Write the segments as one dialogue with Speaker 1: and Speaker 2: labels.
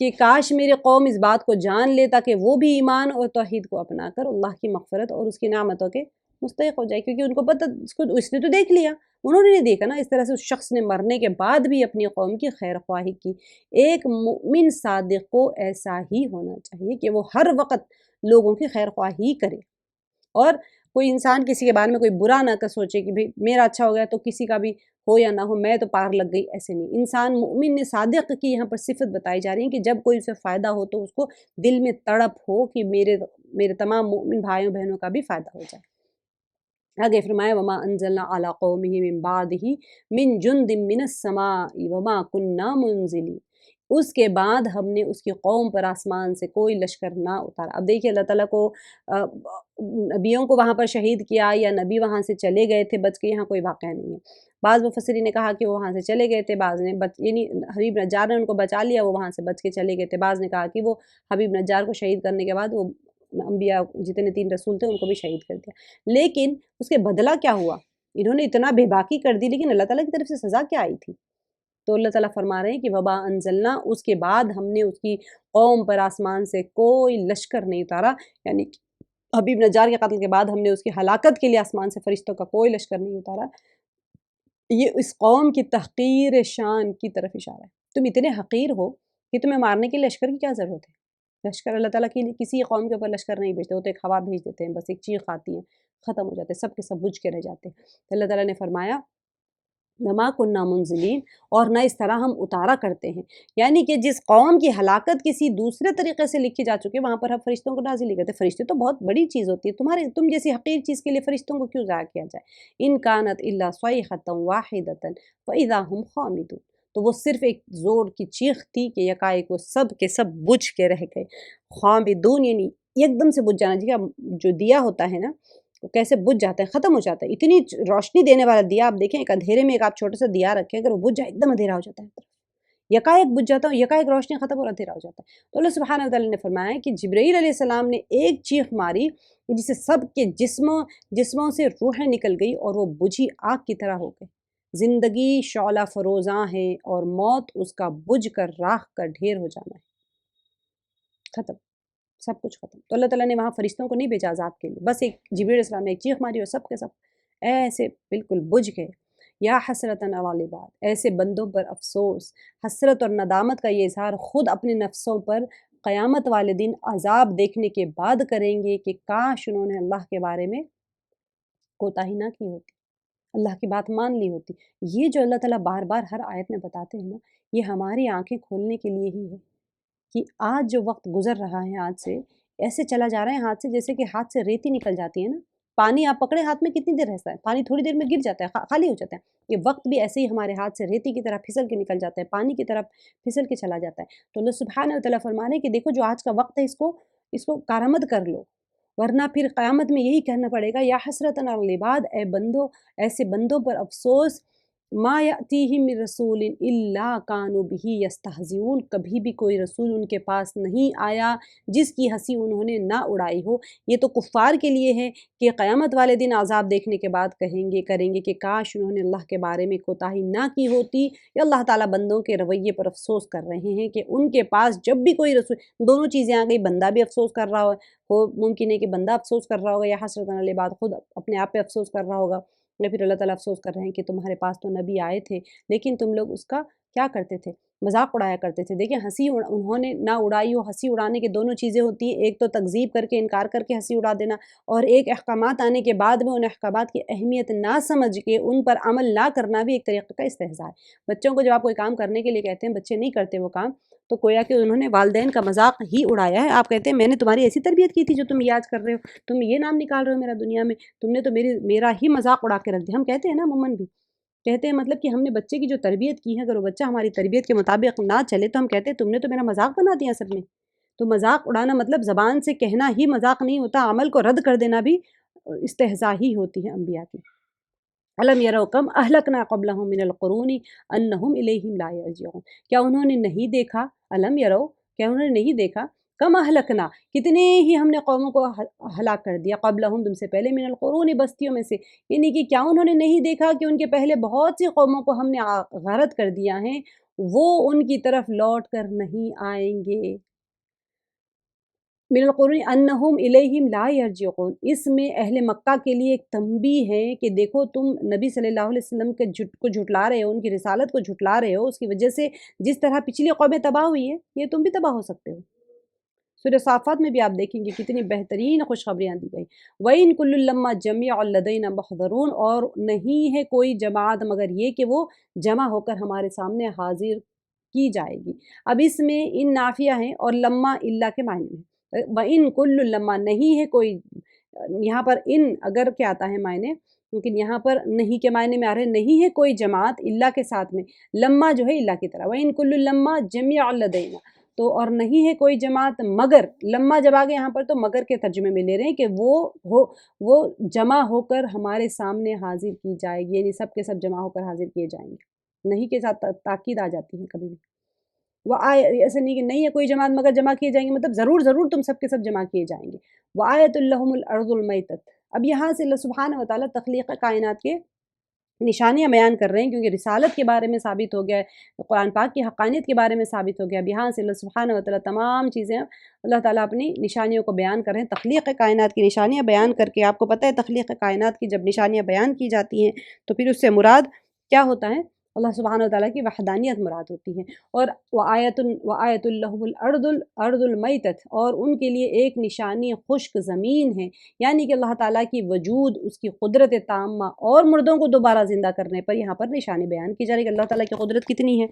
Speaker 1: کہ کاش میری قوم اس بات کو جان لے تاکہ وہ بھی ایمان اور توحید کو اپنا کر اللہ کی مغفرت اور اس کی نعمتوں کے مستحق ہو جائے، کیونکہ ان کو پتہ، اس نے تو دیکھ لیا، انہوں نے نہیں دیکھا نا۔ اس طرح سے اس شخص نے مرنے کے بعد بھی اپنی قوم کی خیر خواہی کی۔ ایک مومن صادق کو ایسا ہی ہونا چاہیے کہ وہ ہر وقت لوگوں کی خیر خواہی کرے، اور کوئی انسان کسی کے بارے میں کوئی برا نہ کر سوچے کہ بھئی میرا اچھا ہو گیا تو کسی کا بھی ہو یا نہ ہو، میں تو پار لگ گئی، ایسے نہیں۔ انسان مومن صادق کی یہاں پر صفت بتائی جا رہی ہے کہ جب کوئی اسے فائدہ ہو تو اس کو دل میں تڑپ ہو کہ میرے تمام مومن بھائیوں بہنوں کا بھی فائدہ ہو جائے۔ آگے فرمایا وما انزلنا علی قومہ من بعدہ من جند من السماء وما کننا منزلین، اس کے بعد ہم نے اس کی قوم پر آسمان سے کوئی لشکر نہ اتارا۔ اب دیکھیے اللہ تعالیٰ کو نبیوں کو وہاں پر شہید کیا یا نبی وہاں سے چلے گئے تھے بچ کے، یہاں کوئی واقعہ نہیں ہے۔ بعض مفسرین نے کہا کہ وہ وہاں سے چلے گئے تھے، بعض نے یعنی حبیب نجار نے ان کو بچا لیا، وہ وہاں سے بچ کے چلے گئے تھے۔ بعض نے کہا کہ وہ حبیب نجار کو شہید کرنے کے بعد وہ انبیاء جتنے 3 رسول تھے ان کو بھی شہید کر دیا۔ لیکن اس کے بدلہ کیا ہوا؟ انہوں نے اتنا بے باکی کر دی، لیکن اللہ تعالیٰ کی طرف سے سزا کیا آئی تھی؟ تو اللہ تعالیٰ فرما رہے ہیں کہ وبا انزلنا، اس کے بعد ہم نے اس کی قوم پر آسمان سے کوئی لشکر نہیں اتارا، یعنی حبیب نجار کے قتل کے بعد ہم نے اس کی ہلاکت کے لیے آسمان سے فرشتوں کا کوئی لشکر نہیں اتارا۔ یہ اس قوم کی تحقیر شان کی طرف اشارہ ہے۔ تم اتنے حقیر ہو کہ تمہیں مارنے کے لیے لشکر کی کیا ضرورت ہے؟ لشکر اللہ تعالیٰ کی کسی قوم کے اوپر لشکر نہیں بھیجتے، وہ تو ایک ہوا بھیج دیتے ہیں، بس ایک چیخ آتی ہے، ختم ہو جاتے ہیں، سب کے سب بجھ کے رہ جاتے ہیں۔ تو اللہ تعالیٰ نے فرمایا وما کننا منزلین، اور نہ اس طرح ہم اتارا کرتے ہیں، یعنی کہ جس قوم کی ہلاکت کسی دوسرے طریقے سے لکھی جا چکی ہے وہاں پر ہم فرشتوں کو نازل نہیں کرتے۔ فرشتے تو بہت بڑی چیز ہوتی ہے، تم جیسی حقیر چیز کے لیے فرشتوں کو کیوں ضائع کیا جائے؟ ان کانت الا صیحۃ واحدۃ فاذا هم خامدون، تو وہ صرف ایک زور کی چیخ تھی کہ یکایک وہ سب کے سب بجھ کے رہ گئے۔ خامدون یعنی ایک دم سے بجھ جانا، جی جو دیا ہوتا ہے نا وہ کیسے بجھ جاتا ہے، ختم ہو جاتا ہے۔ اتنی روشنی دینے والا دیا آپ دیکھیں، ایک اندھیرے میں ایک آپ چھوٹا سا دیا رکھیں، اگر وہ بجھ جائے ایک دم اندھیرا ہو جاتا ہے، یکایک بجھ جاتا ہے، یکایک روشنی ختم اور اندھیرا ہو جاتا ہے۔ تو اللہ سبحانہ وتعالیٰ نے فرمایا کہ جبرائیل علیہ السلام نے ایک چیخ ماری جسے سب کے جسموں سے روحیں نکل گئی اور وہ بجھی آگ کی طرح ہو گئے۔ زندگی شعلہ فروزاں ہے اور موت اس کا بجھ کر راکھ کا ڈھیر ہو جانا ہے، ختم، سب کچھ ختم۔ تو اللہ تعالیٰ نے وہاں فرشتوں کو نہیں بھیجا عذاب کے لیے، بس ایک جبرائیل علیہ السلام نے ایک چیخ ماری اور سب کے سب ایسے بالکل بجھ گئے۔ یا حسرتاً علی العباد، ایسے بندوں پر افسوس، حسرت اور ندامت کا یہ اظہار خود اپنے نفسوں پر قیامت والے دن عذاب دیکھنے کے بعد کریں گے کہ کاش انہوں نے اللہ کے بارے میں کوتاہی نہ کی ہوتی، اللہ کی بات مان لی ہوتی۔ یہ جو اللہ تعالیٰ بار بار ہر آیت میں بتاتے ہیں نا، یہ ہماری آنکھیں کھولنے کے لیے ہی ہے کہ آج جو وقت گزر رہا ہے ہاتھ سے، ایسے چلا جا رہا ہے ہاتھ سے جیسے کہ ہاتھ سے ریتی نکل جاتی ہے نا۔ پانی آپ پکڑے ہاتھ میں کتنی دیر رہتا ہے؟ پانی تھوڑی دیر میں گر جاتا ہے، خالی ہو جاتا ہے۔ یہ وقت بھی ایسے ہی ہمارے ہاتھ سے ریتی کی طرح پھسل کے نکل جاتا ہے، پانی کی طرف پھسل کے چلا جاتا ہے۔ تو اللہ سبحانہ وتعالیٰ فرما رہے ہیں کہ دیکھو جو آج کا وقت ہے اس کو کارآمد کر لو، ورنہ پھر قیامت میں یہی کہنا پڑے گا یا حسرتاً علی العباد، اے بندو، ایسے بندوں پر افسوس، ما یأتیہم من رسول الا کانوا بہ یستہزئون، کبھی بھی کوئی رسول ان کے پاس نہیں آیا جس کی ہنسی انہوں نے نہ اڑائی ہو۔ یہ تو کفار کے لیے ہے کہ قیامت والے دن عذاب دیکھنے کے بعد کریں گے کہ کاش انہوں نے اللہ کے بارے میں کوتاہی نہ کی ہوتی۔ یا اللہ تعالیٰ بندوں کے رویے پر افسوس کر رہے ہیں کہ ان کے پاس جب بھی کوئی رسول، دونوں چیزیں آ گئی، بندہ بھی افسوس کر رہا ہو، ممکن ہے کہ بندہ افسوس کر رہا ہوگا یا حسرتاً علی العباد خود اپنے آپ پہ افسوس کر رہا ہوگا، یا پھر اللہ تعالیٰ افسوس کر رہے ہیں کہ تمہارے پاس تو نبی آئے تھے لیکن تم لوگ اس کا کیا کرتے تھے؟ مذاق اڑایا کرتے تھے۔ دیکھیں انہوں نے نہ اڑائی ہو، ہنسی اڑانے کی دونوں چیزیں ہوتی ہیں، ایک تو تکذیب کر کے انکار کر کے ہنسی اڑا دینا، اور ایک احکامات آنے کے بعد میں ان احکامات کی اہمیت نہ سمجھ کے ان پر عمل نہ کرنا بھی ایک طریقے کا استہزاء ہے۔ بچوں کو جب آپ کوئی کام کرنے کے لیے کہتے ہیں، بچے نہیں کرتے وہ کام، تو گویا کہ انہوں نے والدین کا مذاق ہی اڑایا ہے۔ آپ کہتے ہیں میں نے تمہاری ایسی تربیت کی تھی جو تم یہ آج کر رہے ہو، تم یہ نام نکال رہے ہو میرا دنیا میں، تم نے تو میرا ہی مذاق اڑا کے رکھ دیا۔ ہم کہتے ہیں نا عموماً بھی کہتے ہیں، مطلب کہ ہم نے بچے کی جو تربیت کی ہے، اگر وہ بچہ ہماری تربیت کے مطابق نہ چلے تو ہم کہتے ہیں تم نے تو میرا مذاق بنا دیا اصل میں۔ تو مذاق اڑانا مطلب زبان سے کہنا ہی مذاق نہیں ہوتا، عمل کو رد کر دینا بھی استہزاء ہی ہوتی ہے انبیاء کی۔ الم یروا کم اہلکنا قبلہم من القرون انہم الیہم لا یرجعون، کیا انہوں نے نہیں دیکھا، الم یروا، کیا انہوں نے نہیں دیکھا، کم اہلکنا، کتنے ہی ہم نے قوموں کو ہلاک کر دیا، قبلہم تم سے پہلے، من القرون بستیوں میں سے، یعنی کہ کیا انہوں نے نہیں دیکھا کہ ان کے پہلے بہت سی قوموں کو ہم نے غارت کر دیا ہے، وہ ان کی طرف لوٹ کر نہیں آئیں گے۔ من القرون انہم الیہم لا یرجعون، اس میں اہل مکہ کے لیے ایک تنبیہ ہے کہ دیکھو تم نبی صلی اللہ علیہ وسلم کو جھٹلا رہے ہو، ان کی رسالت کو جھٹلا رہے ہو، اس کی وجہ سے جس طرح پچھلی قومیں تباہ ہوئی ہیں یہ تم بھی تباہ ہو سکتے ہو۔ سورہ صافات میں بھی آپ دیکھیں گے کتنی بہترین خوشخبریاں دی گئی۔ وَإِن كُلٌّ لَمَّا جَمِيعٌ لَدَيْنَا مُحْضَرُونَ، اور نہیں ہے کوئی جماعت مگر یہ کہ وہ جمع ہو کر ہمارے سامنے حاضر کی جائے گی۔ اب اس میں ان نافیہ ہیں اور لما اللہ کے معنی میں۔ وَإِن كُلٌّ لَمَّا نہیں ہے کوئی، یہاں پر ان اگر کیا آتا ہے معنی، لیکن یہاں پر نہیں کے معنی میں آ رہے نہیں ہے کوئی جماعت اللہ کے ساتھ میں، لما جو ہے اللہ کی طرح، وَإِن كُلٌّ لَمَّا جَمِيعٌ لَدَيْنَا، تو اور نہیں ہے کوئی جماعت مگر، لما جب آگے یہاں پر تو مگر کے ترجمے میں لے رہے ہیں کہ وہ جمع ہو کر ہمارے سامنے حاضر کی جائے گی، یعنی سب کے سب جمع ہو کر حاضر کیے جائیں گے۔ نہیں کے ساتھ تاکید آ جاتی ہے کبھی بھی، ایسا نہیں کہ نہیں ہے کوئی جماعت مگر جمع کیے جائیں گے، مطلب ضرور ضرور تم سب کے سب جمع کیے جائیں گے۔ وَآیَةٌ لَهُمُ الْأَرْضُ الْمَيْتَةُ، اب یہاں سے اللہ سبحانہ وتعالیٰ تخلیق کائنات کے نشانیاں بیان کر رہے ہیں، کیونکہ رسالت کے بارے میں ثابت ہو گیا ہے، قرآن پاک کی حقانیت کے بارے میں ثابت ہو گیا۔ اب یہاں سے اللہ سبحانہ وتعالیٰ تمام چیزیں اللہ تعالیٰ اپنی نشانیوں کو بیان کر رہے ہیں، تخلیق کائنات کی نشانیاں بیان کر کے۔ آپ کو پتہ ہے تخلیق کائنات کی جب نشانیاں بیان کی جاتی ہیں تو پھر اس سے مراد کیا ہوتا ہے؟ اللہ سبحانہ وتعالیٰ کی وحدانیت مراد ہوتی ہے۔ اور وَآیَةٌ لَهُمُ الْأَرْضُ الْمَيْتَةُ، اور ان کے لیے ایک نشانی خشک زمین ہے، یعنی کہ اللہ تعالیٰ کی وجود، اس کی قدرت تامہ اور مردوں کو دوبارہ زندہ کرنے پر یہاں پر نشانی بیان کی جا رہی ہے کہ اللہ تعالیٰ کی قدرت کتنی ہے۔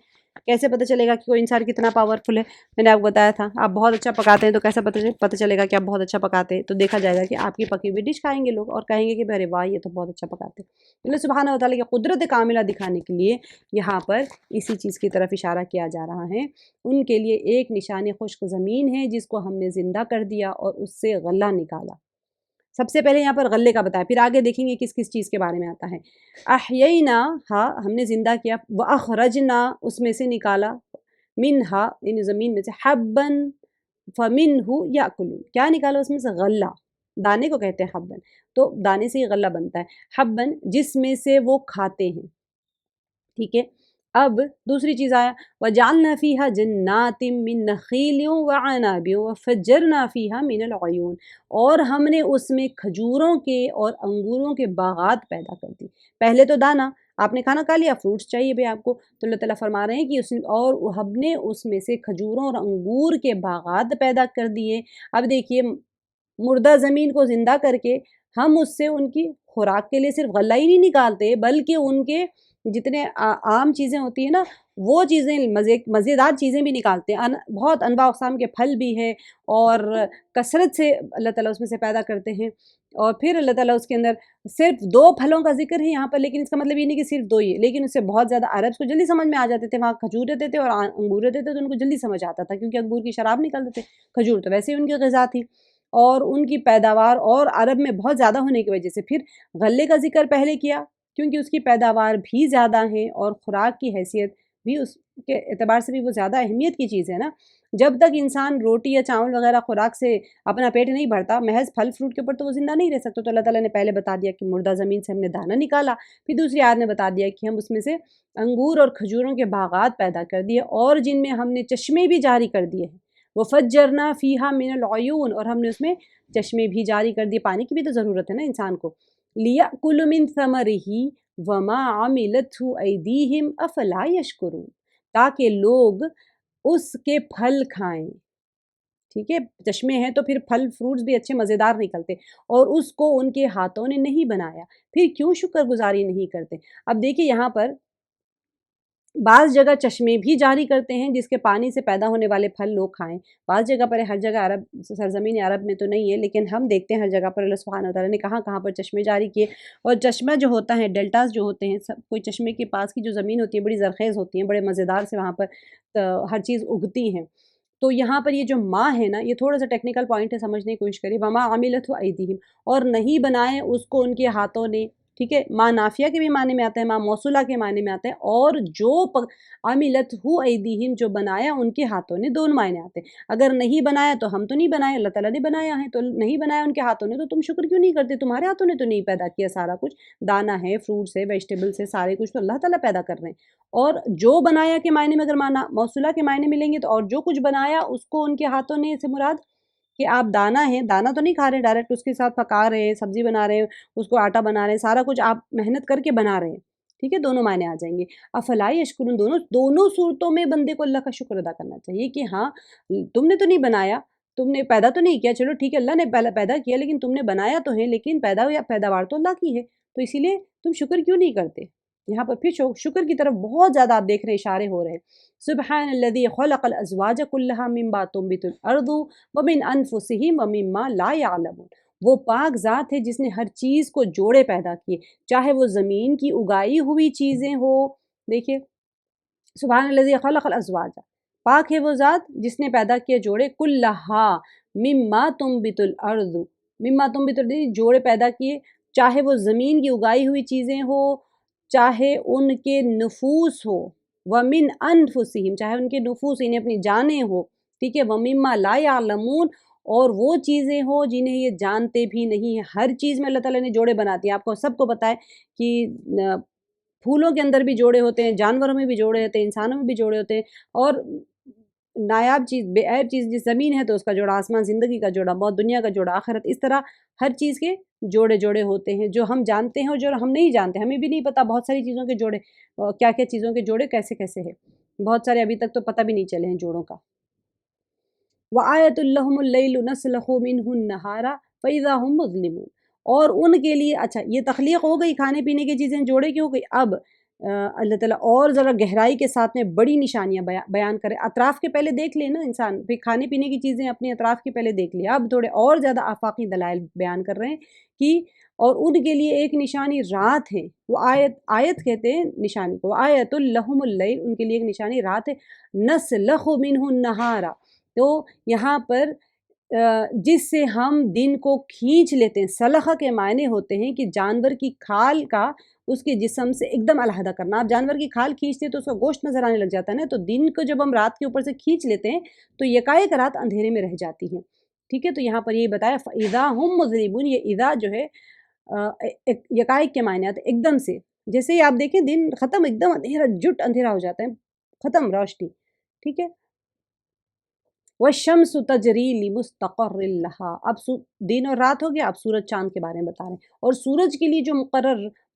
Speaker 1: کیسے پتہ چلے گا کہ کوئی انسان کتنا پاورفل ہے؟ میں نے آپ کو بتایا تھا، آپ بہت اچھا پکاتے ہیں تو کیسا پتہ چلے گا کہ آپ بہت اچھا پکاتے ہیں؟ تو دیکھا جائے گا کہ آپ کی پکی ہوئی ڈش کھائیں گے لوگ اور کہیں گے کہ ارے واہ یہ تو بہت اچھا پکاتے ہیں۔ اللہ سبحانہ وتعالیٰ کی قدرت کاملہ دکھانے کے لیے یہاں پر اسی چیز کی طرف اشارہ کیا جا رہا ہے۔ ان کے لیے ایک نشانی خشک زمین ہے جس کو ہم نے زندہ کر دیا اور اس سے غلہ نکالا۔ سب سے پہلے یہاں پر غلے کا بتایا، پھر آگے دیکھیں گے کس کس چیز کے بارے میں آتا ہے۔ احیینا، ہاں ہم نے زندہ کیا، واخرجنا اس میں سے نکالا، منہا یعنی زمین میں سے، حبا فمنہ یاکلون، کیا نکالا اس میں سے؟ غلہ، دانے کو کہتے ہیں حبن، تو دانے سے ہی غلہ بنتا ہے، حبن جس میں سے وہ کھاتے ہیں، ٹھیک ہے۔ اب دوسری چیز آیا، وَجَعَلْنَا فِيهَا جَنَّاتٍ مِّن نَخِيلٍ وَعَنَابٍ وَفَجَّرْنَا فِيهَا مِنَ الْعُيُونِ، اور ہم نے اس میں کھجوروں کے اور انگوروں کے باغات پیدا کر دی۔ پہلے تو دانا، آپ نے کھانا کھا لیا، فروٹس چاہیے بھئی آپ کو، تو اللہ تعالیٰ فرما رہے ہیں کہ اور ہم نے اس میں سے کھجوروں اور انگور کے باغات پیدا کر دیے۔ اب دیکھیے مردہ زمین کو زندہ کر کے ہم اس سے ان کی خوراک کے لیے صرف غلہ ہی نہیں نکالتے بلکہ ان کے جتنے عام چیزیں ہوتی ہیں نا وہ چیزیں، مزیدار چیزیں بھی نکالتے ہیں، بہت انواع اقسام کے پھل بھی ہے اور کثرت سے اللہ تعالیٰ اس میں سے پیدا کرتے ہیں۔ اور پھر اللہ تعالیٰ اس کے اندر صرف 2 پھلوں کا ذکر ہے یہاں پر، لیکن اس کا مطلب یہ نہیں کہ صرف 2 ہی ہے، لیکن اس سے بہت زیادہ عربs کو جلدی سمجھ میں آ جاتے تھے، وہاں کھجور رہتے تھے اور انگور رہتے تھے تو ان کو جلدی سمجھ آتا تھا، کیونکہ انگور کی شراب نکالتے تھے، کھجور تو ویسے ہی ان کی غذا تھی، اور ان کی پیداوار اور عرب میں بہت زیادہ ہونے کی وجہ سے پھر غلے کا ذکر پہلے کیا، کیونکہ اس کی پیداوار بھی زیادہ ہے اور خوراک کی حیثیت بھی اس کے اعتبار سے بھی وہ زیادہ اہمیت کی چیز ہے نا۔ جب تک انسان روٹی یا چاول وغیرہ خوراک سے اپنا پیٹ نہیں بھرتا، محض پھل فروٹ کے اوپر تو وہ زندہ نہیں رہ سکتا، تو اللہ تعالیٰ نے پہلے بتا دیا کہ مردہ زمین سے ہم نے دانہ نکالا، پھر دوسری آیت نے بتا دیا کہ ہم اس میں سے انگور اور کھجوروں کے باغات پیدا کر دیے اور جن میں ہم نے چشمے بھی جاری کر دیے ہیں، وَفَجَّرْنَا فِيهَا مِنَ الْعُيُونِ، اور ہم نے اس میں چشمے بھی جاری کر دیے، پانی کی بھی تو ضرورت ہے نا انسان کو، لِيَأْكُلُ مِن ثَمَرِهِ وَمَا عَمِلَتْهُ أَيْدِيهِمْ أَفَلَا يَشْكُرُونَ، تاکہ لوگ اس کے پھل کھائیں، ٹھیک ہے، چشمے ہیں تو پھر پھل فروٹس بھی اچھے مزیدار نکلتے، اور اس کو ان کے ہاتھوں نے نہیں بنایا، پھر کیوں شکر گزاری نہیں کرتے۔ اب دیکھیے یہاں پر بعض جگہ چشمے بھی جاری کرتے ہیں جس کے پانی سے پیدا ہونے والے پھل لوگ کھائیں، بعض جگہ پر ہر جگہ عرب سرزمین عرب میں تو نہیں ہے، لیکن ہم دیکھتے ہیں ہر جگہ پر اللہ سبحانہ وتعالیٰ نے کہاں کہاں پر چشمے جاری کیے، اور چشمہ جو ہوتا ہے، ڈیلٹاز جو ہوتے ہیں، کوئی چشمے کے پاس کی جو زمین ہوتی ہے بڑی زرخیز ہوتی ہیں، بڑے مزیدار سے وہاں پر ہر چیز اگتی ہیں، تو یہاں پر یہ جو ماں ہے نا، یہ تھوڑا سا ٹیکنیکل پوائنٹ ہے، سمجھنے کی کوشش کریے، وما عملتہ ایدیہم، اور نہیں بنائے اس کو ان کے ہاتھوں نے، ٹھیک ہے، ماں نافیہ کے بھی معنی میں آتا ہے، ماں موصولہ کے معنی میں آتا ہے، اور جو عملت ہو ایدیہم جو بنایا ان کے ہاتھوں نے، دونوں معنی آتے ہیں۔ اگر نہیں بنایا تو ہم تو نہیں بنائے، اللہ تعالیٰ نے بنایا ہے، تو نہیں بنایا ان کے ہاتھوں نے تو تم شکر کیوں نہیں کرتے؟ تمہارے ہاتھوں نے تو نہیں پیدا کیا سارا کچھ، دانہ ہے، فروٹس ہے، ویجیٹیبلس ہے، سارے کچھ تو اللہ تعالیٰ پیدا کر رہے ہیں۔ اور جو بنایا کے معنی میں اگر معنی موصولہ کے معنی میں لیں گے تو اور جو کچھ بنایا اس کو ان کے ہاتھوں نے سے مراد کہ آپ دانہ ہیں، دانہ تو نہیں کھا رہے ڈائریکٹ، اس کے ساتھ پکا رہے ہیں، سبزی بنا رہے ہیں، اس کو آٹا بنا رہے ہیں، سارا کچھ آپ محنت کر کے بنا رہے ہیں، ٹھیک ہے، دونوں معنی آ جائیں گے۔ افلا یشکرون، دونوں صورتوں میں بندے کو اللہ کا شکر ادا کرنا چاہیے کہ ہاں تم نے تو نہیں بنایا، تم نے پیدا تو نہیں کیا، چلو ٹھیک ہے اللہ نے پہلا پیدا کیا، لیکن تم نے بنایا تو ہے، لیکن پیداوار تو اللہ کی ہے، تو اسی لیے تم شکر کیوں نہیں کرتے؟ یہاں پر پھر شکر کی طرف بہت زیادہ آپ دیکھ رہے ہیں اشارے ہو رہے ہیں۔ سبحان الذی خلق الازواج کلها مما تنبت الارض ومن انفسهم ومما لا يعلمون، وہ پاک ذات ہے جس نے ہر چیز کو جوڑے پیدا کیے، چاہے وہ زمین کی اگائی ہوئی چیزیں ہو، دیکھیے سبحان الذی خلق الازواج، پاک ہے وہ ذات جس نے پیدا کیا جوڑے، کلہا مما تنبت الارض، مما تنبت الارض جوڑے پیدا کیے، چاہے وہ زمین کی اگائی ہوئی چیزیں ہو، چاہے ان کے نفوس ہو، ومن انفسہم چاہے ان کے نفوس انہیں اپنی جانیں ہو، ٹھیک ہے، ومما لا یعلمون اور وہ چیزیں ہوں جنہیں یہ جانتے بھی نہیں ہیں۔ ہر چیز میں اللہ تعالیٰ نے جوڑے بناتی ہیں، آپ کو سب کو پتہ ہے کہ پھولوں کے اندر بھی جوڑے ہوتے ہیں، جانوروں میں بھی جوڑے ہوتے ہیں، انسانوں میں بھی جوڑے ہوتے ہیں، اور نایاب چیز بے عیب چیز جس زمین ہے تو اس کا جوڑا، آسمان زندگی کا جوڑا، موت دنیا کا جوڑا، آخرت، اس طرح ہر چیز کے جوڑے جوڑے ہوتے ہیں جو ہم جانتے ہیں اور جو ہم نہیں جانتے، ہمیں بھی نہیں پتہ بہت ساری چیزوں کے جوڑے، کیا کیا چیزوں کے جوڑے کیسے کیسے ہیں، بہت سارے ابھی تک تو پتہ بھی نہیں چلے ہیں جوڑوں کا۔ وَآیَةٌ لَهُمُ اللَّيْلُ نَسْلَخُ مِنْهُ النَّهَارَ فَإِذَا هُمْ مُظْلِمُونَ، اور ان کے لیے اچھا یہ تخلیق ہو گئی، کھانے پینے کی چیزیں جوڑے کی ہو گئی، اب اللہ تعالیٰ اور ذرا گہرائی کے ساتھ میں بڑی نشانیاں بیان کرے، اطراف کے پہلے دیکھ لیں نا انسان، پھر کھانے پینے کی چیزیں اپنے اطراف کے پہلے دیکھ لیں، اب تھوڑے اور زیادہ آفاقی دلائل بیان کر رہے ہیں کہ اور ان کے لیے ایک نشانی رات ہے، وہ آیت کہتے ہیں نشانی کو، آیت لہم اللیل، ان کے لیے ایک نشانی رات ہے، نسلخ منہ النہارا، تو یہاں پر جس سے ہم دن کو کھینچ لیتے ہیں، سلخ کے معنی ہوتے ہیں کہ جانور کی کھال کا اس کے جسم سے ایک دم علیحدہ کرنا، آپ جانور کی کھال کھینچتے ہیں تو اس کا گوشت نظر آنے لگ جاتا ہے نا، تو دن کو جب ہم رات کے اوپر سے کھینچ لیتے ہیں تو یکایک رات اندھیرے میں رہ جاتی ہے، ٹھیک ہے، تو یہاں پر یہ بتایا فَإِذَا هُمْ مُظْلِمُونَ، یہ اذا جو ہے یکایک کے معنی آتے ایک دم سے، جیسے ہی آپ دیکھیں دن ختم، ایک دم اندھیرا جٹ اندھیرا ہو جاتا ہے، ختم روشنی، ٹھیک ہے، وَالشَّمْسُ تَجْرِي لِمُسْتَقَرٍّ لَهَا، اب دن اور رات ہو گیا، اب سورج چاند کے بارے میں بتا رہے ہیں، اور سورج کے لیے جو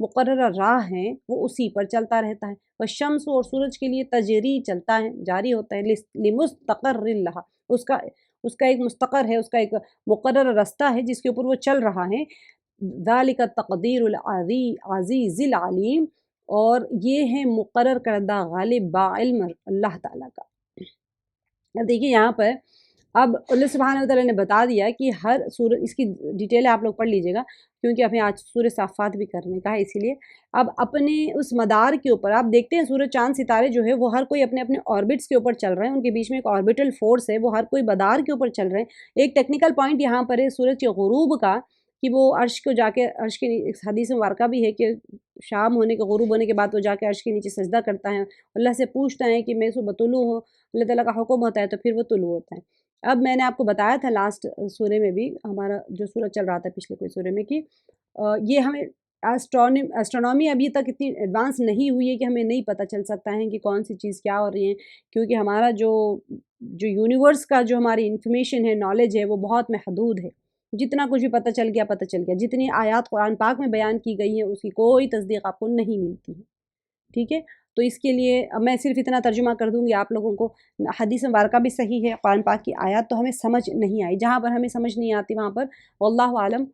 Speaker 1: مقررہ راہ ہیں وہ اسی پر چلتا رہتا ہے، وَالشَّمْسُ اور سورج کے لیے تجری چلتا ہے، جاری ہوتا ہے، لِمُسْتَقَرٍّ لَهَا، اس کا ایک مستقر ہے، اس کا ایک مقررہ رستہ ہے جس کے اوپر وہ چل رہا ہے، ذَلِكَ التَّقْدِيرُ الْعَزِيزِ الْعَلِيمِ، اور یہ ہے مقرر کردہ غالب باعلم اللہ تعالیٰ کا۔ اب دیکھیے یہاں پر اب اللہ سبحانہ وتعالیٰ نے بتا دیا کہ ہر سورج، اس کی ڈیٹیل آپ لوگ پڑھ لیجئے گا کیونکہ ہمیں آج سورہ صافات بھی کرنے کا ہے، اسی لیے اب اپنے اس مدار کے اوپر آپ دیکھتے ہیں سورج چاند ستارے جو ہے وہ ہر کوئی اپنے اپنے آربٹس کے اوپر چل رہے ہیں، ان کے بیچ میں ایک آربٹل فورس ہے، وہ ہر کوئی مدار کے اوپر چل رہے ہیں۔ ایک ٹیکنیکل پوائنٹ یہاں پر ہے سورج کے غروب کا کہ وہ عرش کو جا کے، عرش کے حدیث مبارکہ بھی ہے کہ شام ہونے کے، غروب ہونے کے بعد وہ جا کے عرش کے نیچے سجدہ کرتا ہے، اللہ سے پوچھتا ہے کہ میں صبح طلوع ہوں، اللہ تعالیٰ کا حکم ہوتا ہے تو پھر وہ طلوع ہوتا ہے۔ اب میں نے آپ کو بتایا تھا لاسٹ سورے میں بھی، ہمارا جو سورج چل رہا تھا پچھلے کوئی سورے میں، کہ یہ ہمیں ایسٹرونومی ابھی تک اتنی ایڈوانس نہیں ہوئی ہے کہ ہمیں نہیں پتہ چل سکتا ہے کہ کون سی چیز کیا ہو رہی ہے، کیونکہ ہمارا جو یونیورس کا جو ہماری انفارمیشن ہے، نالج ہے، وہ بہت محدود ہے، جتنا کچھ بھی پتہ چل گیا، جتنی آیات قرآن پاک میں بیان کی گئی ہیں اس کی کوئی تصدیق آپ کو نہیں ملتی ہے، ٹھیک ہے، تو اس کے لیے میں صرف اتنا ترجمہ کر دوں گی آپ لوگوں کو، حدیث مبارکہ بھی صحیح ہے، قرآن پاک کی آیات تو ہمیں سمجھ نہیں آئی، جہاں پر ہمیں سمجھ نہیں آتی وہاں پر واللہ عالم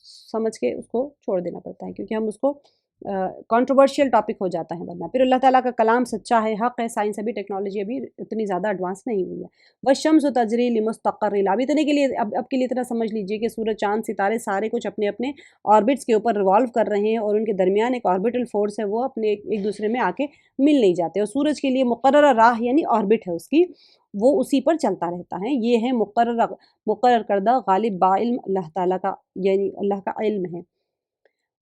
Speaker 1: سمجھ کے اس کو چھوڑ دینا پڑتا ہے، کیونکہ ہم اس کو کنٹروورشیل ٹاپک ہو جاتا ہے ورنہ، پھر اللہ تعالیٰ کا کلام سچا ہے، حق ہے، سائنس ابھی ٹیکنالوجی ابھی اتنی زیادہ ایڈوانس نہیں ہوئی ہے۔ وَالشَّمْسُ تَجْرِي لِمُسْتَقَرٍّ لَهَا، اب اتنے کے لیے اب کے لیے اتنا سمجھ لیجئے کہ سورج چاند ستارے سارے کچھ اپنے اپنے آربٹس کے اوپر ریوالو کر رہے ہیں، اور ان کے درمیان ایک آربٹل فورس ہے، وہ اپنے ایک دوسرے میں آ کے مل نہیں جاتے، اور سورج کے لیے مقررہ راہ یعنی آربٹ ہے اس کی، وہ اسی پر چلتا رہتا ہے، یہ ہے مقرر کردہ غالب باعلم اللہ تعالیٰ کا، یعنی اللہ کا علم ہے۔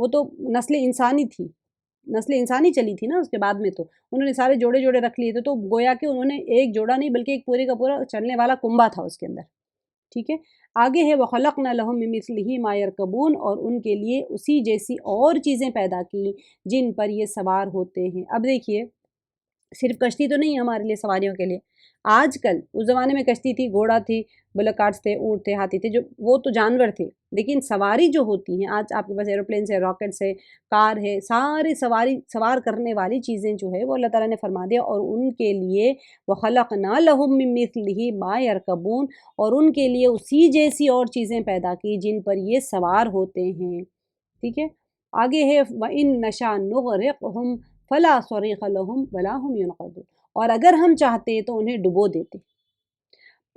Speaker 1: وہ تو نسل انسانی تھی، نسل انسانی چلی تھی نا اس کے بعد میں، تو انہوں نے سارے جوڑے جوڑے رکھ لیے تھے، تو گویا کہ انہوں نے ایک جوڑا نہیں بلکہ ایک پورے کا پورا چلنے والا کنبا تھا اس کے اندر، ٹھیک ہے۔ آگے ہے وَخَلَقْنَا لَهُم مِّن مِّثْلِهِ مَا يَرْكَبُونَ، اور ان کے لیے اسی جیسی اور چیزیں پیدا کی جن پر یہ سوار ہوتے ہیں۔ اب دیکھیے صرف کشتی تو نہیں ہے ہمارے لیے سواریوں کے لیے، آج کل اس زمانے میں کشتی تھی، گھوڑا تھی، بلک کارٹس تھے، اونٹ تھے، ہاتھی تھے، جو وہ تو جانور تھے، لیکن سواری جو ہوتی ہیں آج آپ کے پاس ایروپلینس ہے، راکٹس ہے، کار ہے، سارے سوار کرنے والی چیزیں جو ہے وہ اللہ تعالیٰ نے فرما دیا، اور ان کے لیے وَخَلَقْنَا لَهُم مِّن مِّثْلِهِ مَا يَرْكَبُونَ، اور ان کے لیے اسی جیسی اور چیزیں پیدا کی جن پر یہ سوار ہوتے ہیں، ٹھیک ہے۔ آگے ہے وَإِن نَّشَأْ نُغْرِقْهُمْ فَلَا صَرِيخَ لَهُمْ وَلَا هُمْ يُنْقَذُونَ، اور اگر ہم چاہتے تو انہیں ڈبو دیتے،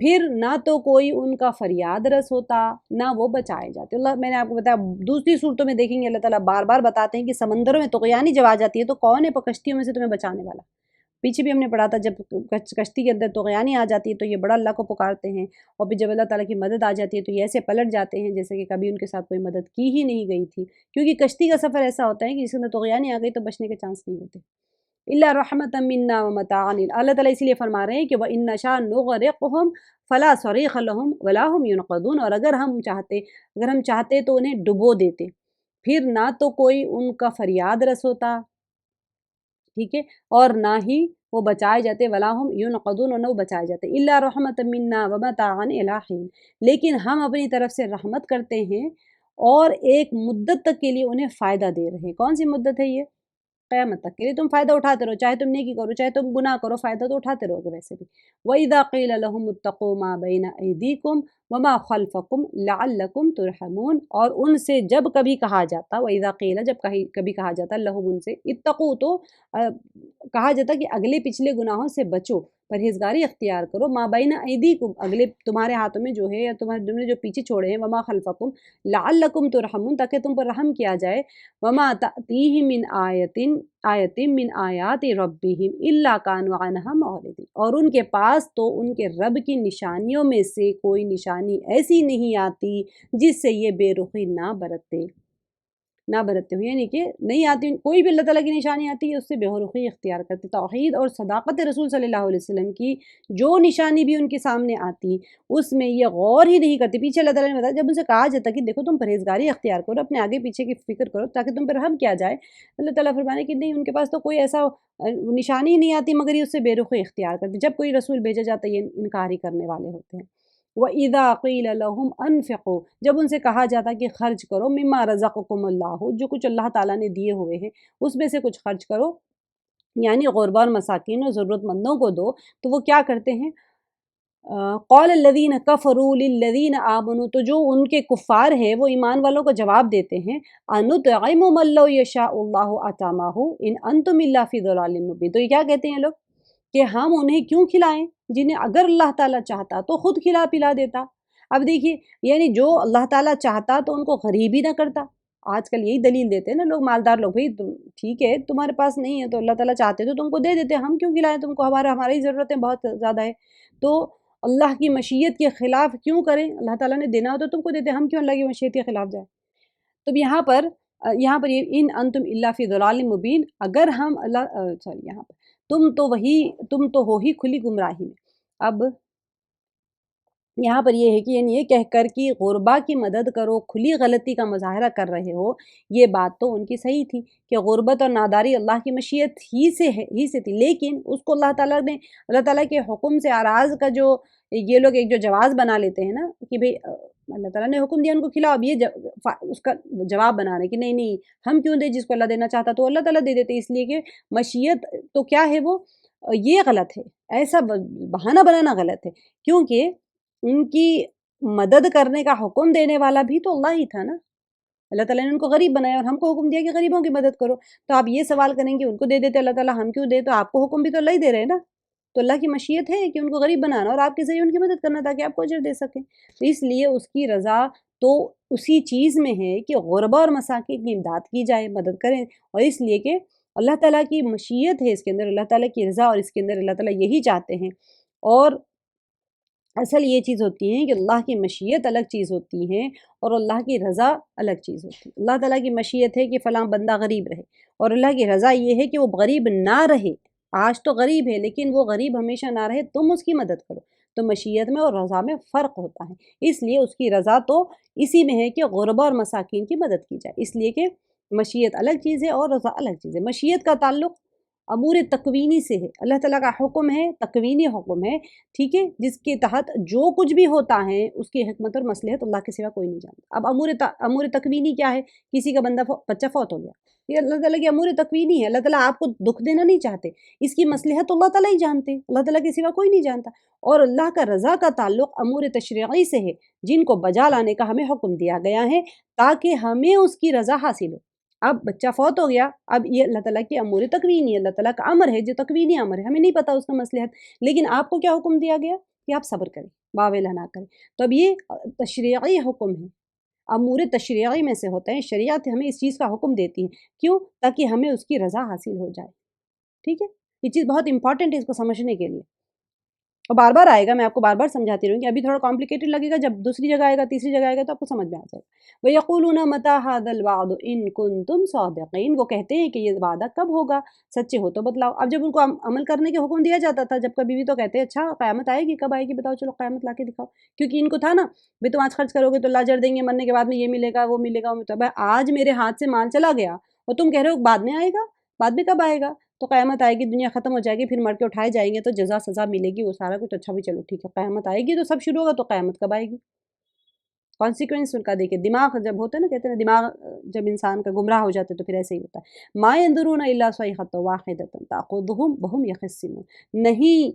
Speaker 1: پھر نہ تو کوئی ان کا فریاد رس ہوتا، نہ وہ بچائے جاتے۔ اللہ، میں نے آپ کو بتایا دوسری صورتوں میں دیکھیں گے اللہ تعالیٰ بار بار بتاتے ہیں کہ سمندروں میں طغیانی جب آ جاتی ہے تو کون ہے کشتیوں میں سے تمہیں بچانے والا۔ پیچھے بھی ہم نے پڑھا تھا جب کشتی کے اندر طغیانی آ جاتی ہے تو یہ بڑا اللہ کو پکارتے ہیں، اور پھر جب اللہ تعالیٰ کی مدد آ جاتی ہے تو یہ ایسے پلٹ جاتے ہیں جیسے کہ کبھی ان کے ساتھ کوئی مدد کی ہی نہیں گئی تھی، کیونکہ کشتی کا سفر ایسا ہوتا ہے کہ جس کے اندر طغیانی آ گئی تو بچنے کے چانس نہیں ہوتے۔ اللہ رحمت منا ومتاعا، اللہ تعالیٰ اسی لیے فرما رہے ہیں کہ وَإِن نَّشَأْ نُغْرِقْهُمْ فَلَا صَرِيخَ لَهُمْ وَلَا هُمْ يُنْقَذُونَ، اور اگر ہم چاہتے تو انہیں ڈبو دیتے، پھر نہ تو کوئی ان کا فریاد رس ہوتا، ٹھیک ہے، اور نہ ہی وہ بچائے جاتے، وَلَا هُمْ يُنْقَذُونَ، اور نہ وہ بچائے جاتے، إِلَّا رَحْمَةً مِنَّا وَمَتَاعًا إِلَىٰ حِينٍ، لیکن ہم اپنی طرف سے رحمت کرتے ہیں اور ایک مدت تک کے لیے انہیں فائدہ دے رہے ہیں۔ کون سی مدت ہے یہ؟ قیامت تک کے لیے تم فائدہ اٹھاتے رہو، چاہے تم نیکی کرو چاہے تم گناہ کرو، فائدہ تو اٹھاتے رہو گے ویسے بھی۔ وَإِذَا قِيلَ لَهُمُ اتَّقُوا مَا بَيْنَ أَيْدِيكُمْ وَمَا خَلْفَكُمْ لَعَلَّكُمْ تُرْحَمُونَ، اور ان سے جب کبھی کہا جاتا، وَإِذَا قِيلَ جب کبھی کہا جاتا لَهُمْ ان سے، اتقوا تو کہا جاتا کہ اگلے پچھلے گناہوں سے بچو، پرہیزگاری اختیار کرو، ما بین ایدیکم اگلے تمہارے ہاتھوں میں جو ہے یا تم نے جو پیچھے چھوڑے ہیں، وما خلفکم لعلکم ترحمون تاکہ تم پر رحم کیا جائے، وما تأتیہم من آیت من آیات ربہم الا کانوا عنہا معرضین، اور ان کے پاس تو ان کے رب کی نشانیوں میں سے کوئی نشانی ایسی نہیں آتی جس سے یہ بے رخی نہ برتتے ہوئے، یعنی کہ نہیں آتی، کوئی بھی اللہ تعالیٰ کی نشانی آتی ہے اس سے بے رخی اختیار کرتے۔ توحید اور صداقت رسول صلی اللہ علیہ وسلم کی جو نشانی بھی ان کے سامنے آتی اس میں یہ غور ہی نہیں کرتی۔ پیچھے اللہ تعالیٰ نے بتایا جب ان سے کہا جاتا کہ دیکھو تم پرہیزگاری اختیار کرو، اپنے آگے پیچھے کی فکر کرو تاکہ تم پر رحم کیا جائے، اللہ تعالیٰ فرمانے کہ نہیں، ان کے پاس تو کوئی ایسا نشانی ہی نہیں آتی مگر یہ اس سے بے رخی اختیار کرتے۔ جب کوئی رسول بھیجا جاتا ہے یہ انکار ہی کرنے والے ہوتے ہیں۔ وَإِذَا قِيلَ لَهُمْ أَنفِقُوا، جب ان سے کہا جاتا کہ خرچ کرو، مما رزقکم اللہ، جو کچھ اللہ تعالیٰ نے دیے ہوئے ہیں اس میں سے کچھ خرچ کرو، یعنی غربا اور مساکین اور ضرورت مندوں کو دو، تو وہ کیا کرتے ہیں؟ قال الذین کفروا للذین آمنوا، تو جو ان کے کفار ہیں وہ ایمان والوں کو جواب دیتے ہیں، انطعم من لو یشاء اللہ اطعمہ ان انتم الا فی ضلال مبین، تو یہ کیا کہتے ہیں لوگ کہ ہم انہیں کیوں کھلائیں جنہیں اگر اللہ تعالیٰ چاہتا تو خود کھلا پلا دیتا۔ اب دیکھیے یعنی جو اللہ تعالیٰ چاہتا تو ان کو غریب ہی نہ کرتا۔ آج کل یہی دلیل دیتے ہیں نا لوگ، مالدار لوگ، بھئی ٹھیک ہے تمہارے پاس نہیں ہے تو اللہ تعالیٰ چاہتے تو تم کو دے دیتے، ہم کیوں کھلائیں تم کو، ہماری ضرورتیں بہت زیادہ ہے، تو اللہ کی مشیت کے خلاف کیوں کریں؟ اللہ تعالیٰ نے دینا ہو تو تم کو دیتے، ہم کیوں اللہ کی مشیت کے خلاف جائیں؟ تو یہاں پر یہ ان انتم الا فی ضلال مبین، اگر ہم یہاں پر تم تو ہو ہی کھلی گمراہی میں۔ اب یہاں پر یہ ہے کہ یعنی یہ کہہ کر کہ غربا کی مدد کرو کھلی غلطی کا مظاہرہ کر رہے ہو، یہ بات تو ان کی صحیح تھی کہ غربت اور ناداری اللہ کی مشیت ہی سے تھی، لیکن اس کو اللہ تعالیٰ کے حکم سے اراض کا جو یہ لوگ ایک جو جواز بنا لیتے ہیں نا کہ بھئی اللہ تعالیٰ نے حکم دیا ان کو کھلاؤ، اب یہ اس کا جواب بنا رہے کہ نہیں ہم کیوں دیں، جس کو اللہ دینا چاہتا تو اللہ تعالیٰ دے دیتے، اس لیے کہ مشیت تو کیا ہے وہ یہ غلط ہے، ایسا بہانہ بنانا غلط ہے، کیونکہ ان کی مدد کرنے کا حکم دینے والا بھی تو اللہ ہی تھا نا، اللہ تعالیٰ نے ان کو غریب بنایا اور ہم کو حکم دیا کہ غریبوں کی مدد کرو، تو آپ یہ سوال کریں کہ ان کو دے دیتے اللہ تعالیٰ ہم کیوں دے، تو آپ کو حکم بھی تو اللہ ہی دے رہے ہیں نا، تو اللہ کی مشیت ہے کہ ان کو غریب بنانا اور آپ کے ذریعے ان کی مدد کرنا تاکہ آپ کو اجر دے سکیں، تو اس لیے اس کی رضا تو اسی چیز میں ہے کہ غربا اور مساکین کی امداد کی جائے، مدد کریں، اور اس لیے کہ اللہ تعالیٰ کی مشیت ہے اس کے اندر، اللہ تعالیٰ کی رضا، اور اس کے اندر اللہ تعالیٰ یہی چاہتے ہیں، اور اصل یہ چیز ہوتی ہے کہ اللہ کی مشیت الگ چیز ہوتی ہے اور اللہ کی رضا الگ چیز ہوتی ہے۔ اللہ تعالیٰ کی مشیت ہے کہ فلاں بندہ غریب رہے، اور اللہ کی رضا یہ ہے کہ وہ غریب نہ رہے۔ آج تو غریب ہے لیکن وہ غریب ہمیشہ نہ رہے، تم اس کی مدد کرو۔ تو مشیت میں اور رضا میں فرق ہوتا ہے، اس لیے اس کی رضا تو اسی میں ہے کہ غربا اور مساکین کی مدد کی جائے، اس لیے کہ مشیت الگ چیز ہے اور رضا الگ چیز ہے۔ مشیت کا تعلق امور تکوینی سے ہے، اللہ تعالیٰ کا حکم ہے، تکوینی حکم ہے، ٹھیک ہے، جس کے تحت جو کچھ بھی ہوتا ہے اس کی حکمت اور مصلحت اللہ کے سوا کوئی نہیں جانتا۔ اب امور تکوینی کیا ہے؟ کسی کا بچہ فوت ہو گیا، یہ اللہ تعالیٰ کی امور تکوینی ہے، اللہ تعالیٰ آپ کو دکھ دینا نہیں چاہتے، اس کی مصلحت اللہ تعالیٰ ہی جانتے ہیں، اللہ تعالیٰ کے سوا کوئی نہیں جانتا۔ اور اللہ کا رضا کا تعلق امور تشریعی سے ہے، جن کو بجا لانے کا ہمیں حکم دیا گیا ہے تاکہ ہمیں اس کی رضا حاصل ہو۔ اب بچہ فوت ہو گیا، اب یہ اللہ تعالیٰ کی امور تکوینی ہے، اللہ تعالیٰ کا امر ہے جو تکوینی امر ہے، ہمیں نہیں پتہ اس کا مصلحت، لیکن آپ کو کیا حکم دیا گیا کہ آپ صبر کریں، واویلا نہ کریں۔ تو اب یہ تشریعی حکم ہے، امور تشریعی میں سے ہوتے ہیں، شریعت ہمیں اس چیز کا حکم دیتی ہے، کیوں؟ تاکہ ہمیں اس کی رضا حاصل ہو جائے، ٹھیک ہے، یہ چیز بہت امپورٹنٹ ہے اس کو سمجھنے کے لیے، اور بار بار آئے گا، میں آپ کو بار بار سمجھاتی رہوں گی، ابھی تھوڑا کمپلیکیٹڈ لگے گا، جب دوسری جگہ آئے گا، تیسری جگہ آئے گا تو آپ کو سمجھ میں آ جائے گا۔ وَيَقُولُونَ مَتَىٰ هَٰذَا الْوَعْدُ إِن كُنتُمْ صَادِقِينَ، وہ کہتے ہیں کہ یہ وعدہ کب ہوگا، سچے ہو تو بتلاؤ۔ اب جب ان کو عمل کرنے کے حکم دیا جاتا تھا، جب کبھی بھی تو کہتے اچھا قیامت آئے گی، کب آئے گی بتاؤ، چلو قیامت لا کے دکھاؤ، کیونکہ ان کو تھا نا بھئی تم آج خرچ کرو گے تو اللہ اجر دیں گے، مرنے کے بعد میں یہ ملے گا وہ ملے گا، تو بھائی آج میرے ہاتھ سے مال چلا گیا اور تم کہہ رہے ہو بعد میں آئے گا، بعد میں کب آئے گا؟ تو قیامت آئے گی، دنیا ختم ہو جائے گی، پھر مر کے اٹھائے جائیں گے تو جزا سزا ملے گی، وہ سارا کچھ اچھا بھی، چلو ٹھیک ہے قیامت آئے گی تو سب شروع ہوگا، تو قیامت کب آئے گی؟ کانسیکوینس ان کا دیکھیں، دماغ جب ہوتا ہے نا، کہتے ہیں دماغ جب انسان کا گمراہ ہو جاتا ہے تو پھر ایسے ہی ہوتا ہے۔ ما ينظرون الا صيحة واحدة تأخذهم وهم يخصمون، نہیں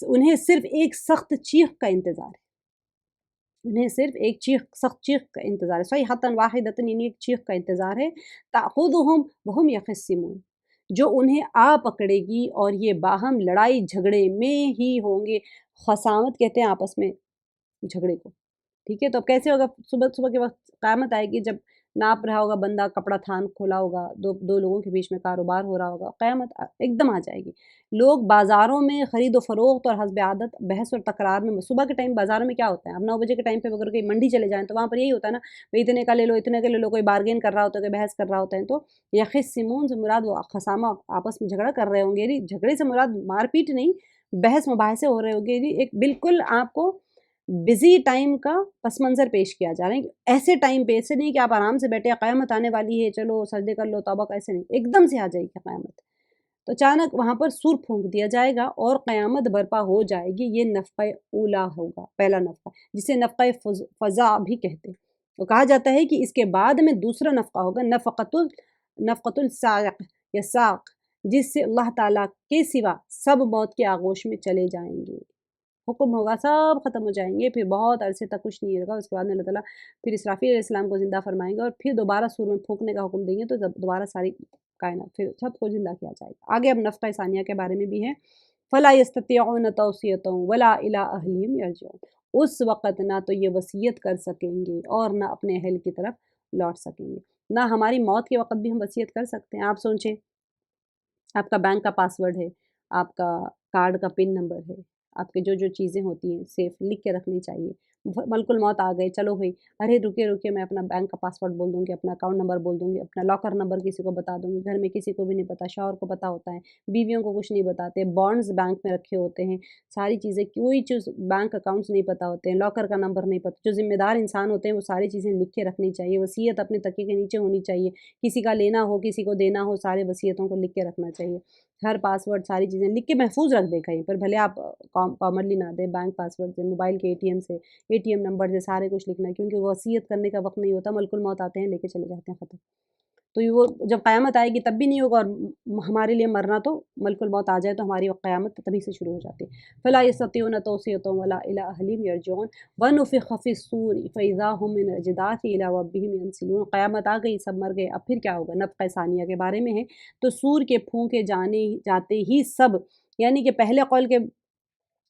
Speaker 1: انہیں صرف ایک سخت چیخ کا انتظار ہے، انہیں صرف ایک سخت چیخ کا انتظار ہے، صیحة واحدة یعنی ایک چیخ کا انتظار ہے، تأخذهم وهم يخصمون، جو انہیں آ پکڑے گی اور یہ باہم لڑائی جھگڑے میں ہی ہوں گے۔ خصامت کہتے ہیں آپس میں جھگڑے کو، ٹھیک ہے، تو اب کیسے ہوگا؟ صبح صبح کے وقت قیامت آئے گی، جب ناپ رہا ہوگا بندہ، کپڑا تھان کھولا ہوگا، دو لوگوں کے بیچ میں کاروبار ہو رہا ہوگا، قیامت ایک دم آ جائے گی۔ لوگ بازاروں میں خرید و فروخت اور حسب عادت بحث اور تکرار میں، صبح کے ٹائم بازاروں میں کیا ہوتا ہے؟ اب 9 بجے کے ٹائم پہ اگر کہیں منڈی چلے جائیں تو وہاں پر یہی ہوتا ہے نا، بھئی اتنے کا لے لو، اتنے کا لے لو، کوئی بارگین کر رہا ہوتا ہے، کوئی بحث کر رہا ہوتا ہے، تو یخصمون سے مراد وہ خصامہ آپس میں جھگڑا کر رہے ہوں گے، جھگڑے سے مراد مار پیٹ نہیں، بحث مباحثے ہو رہے ہوں گے، ایک بالکل آپ کو بزی ٹائم کا پس منظر پیش کیا جا رہا ہے، ایسے ٹائم پہ، ایسے نہیں کہ آپ آرام سے بیٹھے قیامت آنے والی ہے چلو سجدے کر لو توبہ، ایسے نہیں، ایک دم سے آ جائے گی قیامت، تو اچانک وہاں پر سور پھونک دیا جائے گا اور قیامت برپا ہو جائے گی۔ یہ نفخہ اولا ہوگا، پہلا نفخہ، جسے نفخہ فزع بھی کہتے ہیں، تو کہا جاتا ہے کہ اس کے بعد میں دوسرا نفخہ ہوگا، نفقۃ الصاعق یا ساق، جس سے اللہ تعالیٰ کے سوا سب موت کے آغوش میں چلے جائیں گے، حکم ہوگا سب ختم ہو جائیں گے، پھر بہت عرصے تک کچھ نہیں ہوگا، اس کے بعد میں اللہ تعالیٰ پھر اسرافیل علیہ السلام کو زندہ فرمائیں گے اور پھر دوبارہ سور میں پھونکنے کا حکم دیں گے، تو دوبارہ ساری کائنات پھر سب کو زندہ کیا جائے گا۔ آگے اب نفخہ ثانیہ کے بارے میں بھی ہے، فَلَا يَسْتَطِيعُونَ تَوْصِيَةً وَلَا إِلَىٰ أَهْلِهِمْ يَرْجِعُونَ، اس وقت نہ تو یہ وصیت کر سکیں گے اور نہ اپنے اہل کی طرف لوٹ سکیں گے، نہ ہماری موت کے وقت بھی ہم وصیت کر سکتے ہیں۔ آپ سوچیں، آپ کا بینک کا پاسورڈ ہے، آپ کا کارڈ کا پن نمبر ہے، آپ کے جو چیزیں ہوتی ہیں سیف لکھ کے رکھنی چاہیے۔ ملک الموت آ گئے، چلو بھائی، ارے رکے میں اپنا بینک کا پاسورڈ بول دوں گی، اپنا اکاؤنٹ نمبر بول دوں گی، اپنا لاکر نمبر کسی کو بتا دوں گی، گھر میں کسی کو بھی نہیں پتا، شوہر کو پتا ہوتا ہے، بیویوں کو کچھ نہیں بتاتے، بانڈز بینک میں رکھے ہوتے ہیں، ساری چیزیں، کوئی چیز بینک اکاؤنٹس نہیں پتا ہوتے ہیں، لاکر کا نمبر نہیں پتا، جو ذمہ دار انسان ہوتے ہیں وہ ساری چیزیں لکھ کے رکھنی چاہیے، وصیت اپنے تکیے کے نیچے ہونی چاہیے، کسی کا لینا ہو کسی کو دینا ہو سارے وصیتوں کو لکھ کے رکھنا چاہیے، ہر پاسورڈ ساری چیزیں لکھ کے محفوظ رکھ دیں کہیں پر، بھلے آپ کامرلی نہ دیں، بینک پاسورڈ سے، موبائل کے ATM سے، ATM نمبر سے، سارے کچھ لکھنا ہے، کیونکہ وصیت کرنے کا وقت نہیں ہوتا، ملک الموت آتے ہیں لے کے چلے جاتے ہیں، ختم۔ تو وہ جب قیامت آئے گی تب بھی نہیں ہوگا، اور ہمارے لیے مرنا تو ملک الموت آ جائے تو ہماری قیامت تبھی سے شروع ہو جاتی ہے۔ فَلَا يَسْتَطِيعُونَ تَوْصِيَةً وَلَا إِلَىٰ أَهْلِهِمْ يَرْجِعُونَ وَنُفِخَ فِي الصُّورِ فَإِذَا هُم مِّنَ الْأَجْدَاثِ إِلَىٰ رَبِّهِمْ يَنسِلُونَ، قیامت آ گئی، سب مر گئے، اب پھر کیا ہوگا؟ نفخہ ثانیہ کے بارے میں ہے، تو سور کے پھونکے جاتے ہی سب، یعنی کہ پہلے قول کے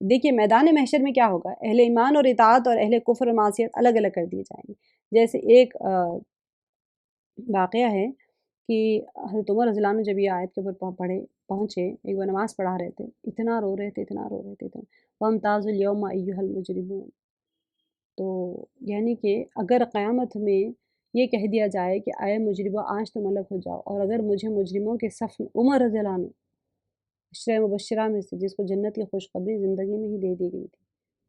Speaker 1: دیکھیے میدان محشر میں کیا ہوگا، اہل ایمان اور اطاعت اور اہل کفر اور معصیت الگ الگ کر دیے جائیں گے۔ جیسے ایک واقعہ ہے کہ حضرت عمر رضی اللہ عنہ جب یہ آیت کے اوپر پہنچے، ایک بار نماز پڑھا رہے تھے، اتنا رو رہے تھے وَامْتَازُوا الْيَوْمَ أَيُّهَا الْمُجْرِمُونَ۔ تو یعنی کہ اگر قیامت میں یہ کہہ دیا جائے کہ اے مجرموں آج تم الگ ہو جاؤ، اور اگر مجھے مجرموں کے صف میں عمر رضی اللہ عنہ عشرہ مبشرہ میں سے جس کو جنت کی خوشخبری زندگی میں ہی دے دی گئی تھی،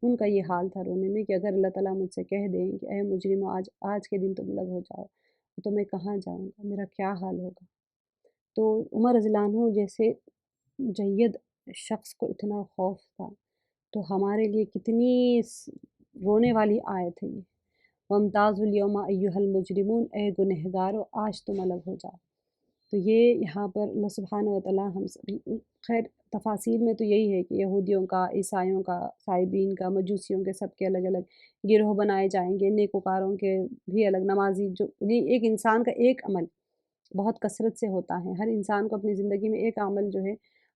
Speaker 1: ان کا یہ حال تھا رونے میں کہ اگر اللہ تعالیٰ مجھ سے کہہ دیں کہ اے مجرموں آج کے دن تم الگ ہو جاؤ تو میں کہاں جاؤں گا، میرا کیا حال ہوگا۔ تو عمر رضی اللہ عنہ جیسے جید شخص کو اتنا خوف تھا، تو ہمارے لیے کتنی رونے والی آیت ہے یہ، وَامْتَازُوا الْيَوْمَ أَيُّهَا الْمُجْرِمُونَ، اے گنہگارو آج تم الگ ہو جاؤ۔ تو یہ یہاں پر اللہ سبحانہ وتعالیٰ ہم خیر تفاصیل میں تو یہی ہے کہ یہودیوں کا، عیسائیوں کا، صائبین کا، مجوسیوں کے سب کے الگ الگ گروہ بنائے جائیں گے، نیکوکاروں کے بھی الگ، نمازی جو ایک انسان کا ایک عمل بہت کثرت سے ہوتا ہے، ہر انسان کو اپنی زندگی میں ایک عمل جو ہے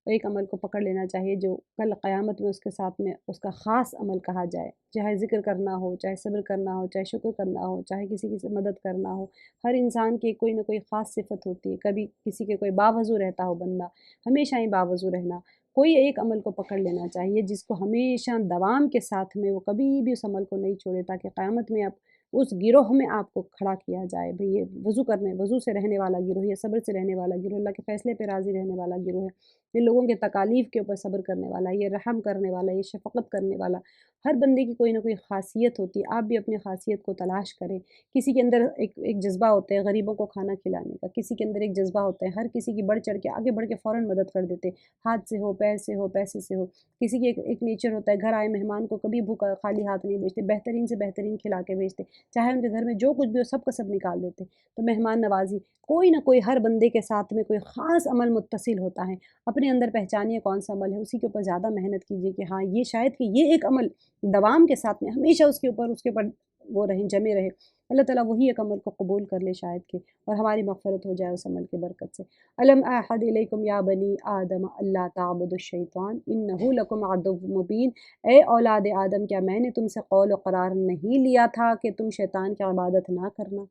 Speaker 1: ایک عمل کو پکڑ لینا چاہیے جو کل قیامت میں اس کے ساتھ میں اس کا خاص عمل کہا جائے، چاہے ذکر کرنا ہو، چاہے صبر کرنا ہو، چاہے شکر کرنا ہو، چاہے کسی کی مدد کرنا ہو۔ ہر انسان کی کوئی نہ کوئی خاص صفت ہوتی ہے، کبھی کسی کے کوئی باوضو رہتا ہو بندہ، ہمیشہ ہی باوضو رہنا، کوئی ایک عمل کو پکڑ لینا چاہیے جس کو ہمیشہ دوام کے ساتھ میں وہ کبھی بھی اس عمل کو نہیں چھوڑے، تاکہ قیامت میں آپ اس گروہ میں آپ کو کھڑا کیا جائے۔ بھئی یہ وضو سے رہنے والا گروہ، یہ صبر سے رہنے والا گروہ، اللہ کے فیصلے پہ راضی رہنے والا گروہ ہے، یہ لوگوں کے تکالیف کے اوپر صبر کرنے والا، یہ رحم کرنے والا، یہ شفقت کرنے والا۔ ہر بندے کی کوئی نہ کوئی خاصیت ہوتی ہے، آپ بھی اپنی خاصیت کو تلاش کریں۔ کسی کے اندر ایک جذبہ ہوتا ہے غریبوں کو کھانا کھلانے کا، کسی کے اندر ایک جذبہ ہوتا ہے ہر کسی کی بڑھ چڑھ کے آگے بڑھ کے فوراً مدد کر دیتے، ہاتھ سے ہو، پیر سے ہو، پیسے سے ہو۔ کسی کی ایک نیچر ہوتا ہے گھر آئے مہمان کو کبھی بھوکا خالی ہاتھ نہیں بھیجتے، بہترین سے بہترین کھلا کے بھیجتے، چاہے ان کے گھر میں جو کچھ بھی ہو سب کا سب نکال دیتے۔ تو مہمان نوازی کوئی نہ کوئی ہر بندے کے ساتھ میں کوئی خاص عمل متصل ہوتا ہے، اپنے اندر پہچانیے کون سا عمل ہے، اسی کے اوپر زیادہ محنت کیجیے کہ ہاں یہ شاید کہ یہ ایک عمل دوام کے ساتھ میں ہمیشہ اس کے اوپر وہ رہیں، جمے رہے، اللہ تعالیٰ وہی ایک عمل کو قبول کر لے شاید کہ، اور ہماری مغفرت ہو جائے اس عمل کی برکت سے۔ الم اعہد الیکم یا بنی آدم اللہ تعبدوا الشیطان انہ لکم عدو مبین، اے اولاد آدم کیا میں نے تم سے قول و قرار نہیں لیا تھا کہ تم شیطان کی عبادت نہ کرنا۔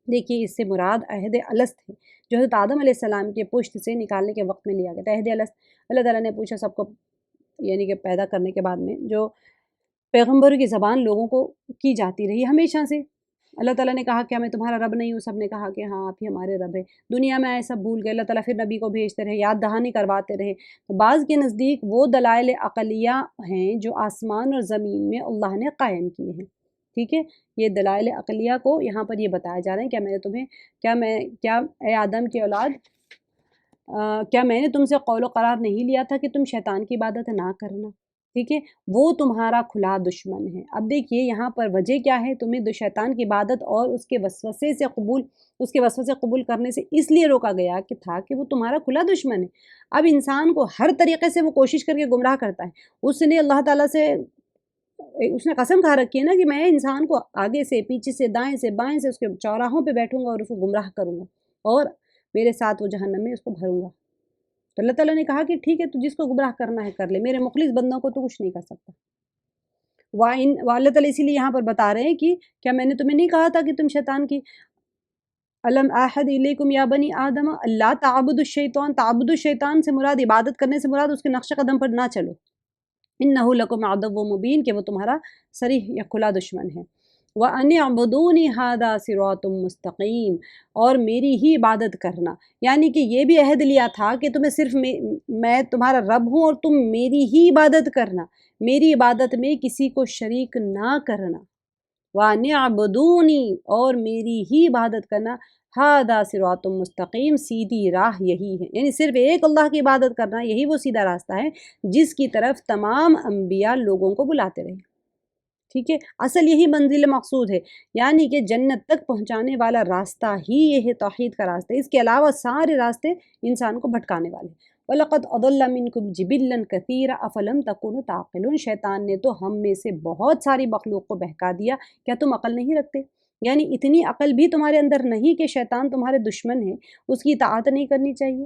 Speaker 1: دیکھیے اس سے مراد عہد الست ہے جو حضرت آدم علیہ السلام کے پشت سے نکالنے کے وقت میں لیا گیا تھا۔ عہد الست اللہ تعالیٰ نے پوچھا سب کو، یعنی کہ پیدا کرنے کے بعد میں جو پیغمبروں کی زبان لوگوں کو کی جاتی رہی ہمیشہ سے، اللہ تعالیٰ نے کہا کیا میں تمہارا رب نہیں ہوں، سب نے کہا کہ ہاں آپ ہی ہمارے رب ہے۔ دنیا میں آئے سب بھول گئے، اللہ تعالیٰ پھر نبی کو بھیجتے رہے، یاد دہانی کرواتے رہے۔ تو بعض کے نزدیک وہ دلائل عقلیہ ہیں جو آسمان اور زمین میں اللہ نے قائم کیے ہیں، ٹھیک ہے، یہ دلائل عقلیہ کو یہاں پر یہ بتایا جا رہا ہے کیا اے آدم کی اولاد کیا میں نے تم سے قول و قرار نہیں لیا تھا کہ تم شیطان کی عبادت نہ کرنا، ٹھیک ہے، وہ تمہارا کھلا دشمن ہے۔ اب دیکھیے یہاں پر وجہ کیا ہے، تمہیں شیطان کی عبادت اور اس کے وسوسے قبول کرنے سے اس لیے روکا گیا کہ تھا کہ وہ تمہارا کھلا دشمن ہے۔ اب انسان کو ہر طریقے سے وہ کوشش کر کے گمراہ کرتا ہے، اس نے اللہ تعالیٰ سے اس نے قسم کھا رکھی ہے نا کہ میں انسان کو آگے سے، پیچھے سے، دائیں سے، بائیں سے اس کے چوراہوں پہ بیٹھوں گا اور اس کو گمراہ کروں گا، اور میرے ساتھ وہ جہنم میں اس کو بھروں گا۔ تو اللہ تعالیٰ نے کہا کہ ٹھیک ہے تو جس کو گمراہ کرنا ہے کر لے، میرے مخلص بندوں کو تو کچھ نہیں کر سکتا۔ اللہ تعالیٰ اسی لیے یہاں پر بتا رہے ہیں کہ کیا میں نے تمہیں نہیں کہا تھا کہ تم شیطان کی الم اعہد الیکم یا بنی آدم اللہ تعبدوا الشیطان، تعبدوا الشیطان سے مراد عبادت کرنے سے مراد اس کے نقش قدم پر نہ چلو، انہ لکم عدو مبین کہ وہ تمہارا صریح یا کھلا دشمن ہے۔ وَأَنِ اعْبُدُونِي هَذَا صِرَاطٌ مُسْتَقِيمٌ، اور میری ہی عبادت کرنا، یعنی کہ یہ بھی عہد لیا تھا کہ تمہیں صرف میں تمہارا رب ہوں اور تم میری ہی عبادت کرنا، میری عبادت میں کسی کو شریک نہ کرنا۔ وَأَنِ اعْبُدُونِي، اور میری ہی عبادت کرنا، هَذَا صِرَاطٌ مُسْتَقِيمٌ، سیدھی راہ یہی ہے، یعنی صرف ایک اللہ کی عبادت کرنا یہی وہ سیدھا راستہ ہے جس کی طرف تمام انبیاء لوگوں کو بلاتے رہے، ٹھیک ہے، اصل یہی منزل مقصود ہے، یعنی کہ جنت تک پہنچانے والا راستہ ہی یہ ہے، توحید کا راستہ، اس کے علاوہ سارے راستے انسان کو بھٹکانے والے۔ وَلَقَدْ أَضَلَّ مِنْكُمْ جِبِلًّا كَثِيرًا أَفَلَمْ تَكُونُوا تَعْقِلُونَ، شیطان نے تو ہم میں سے بہت ساری مخلوق کو بہکا دیا، کیا تم عقل نہیں رکھتے؟ یعنی اتنی عقل بھی تمہارے اندر نہیں کہ شیطان تمہارے دشمن ہے، اس کی اطاعت نہیں کرنی چاہیے،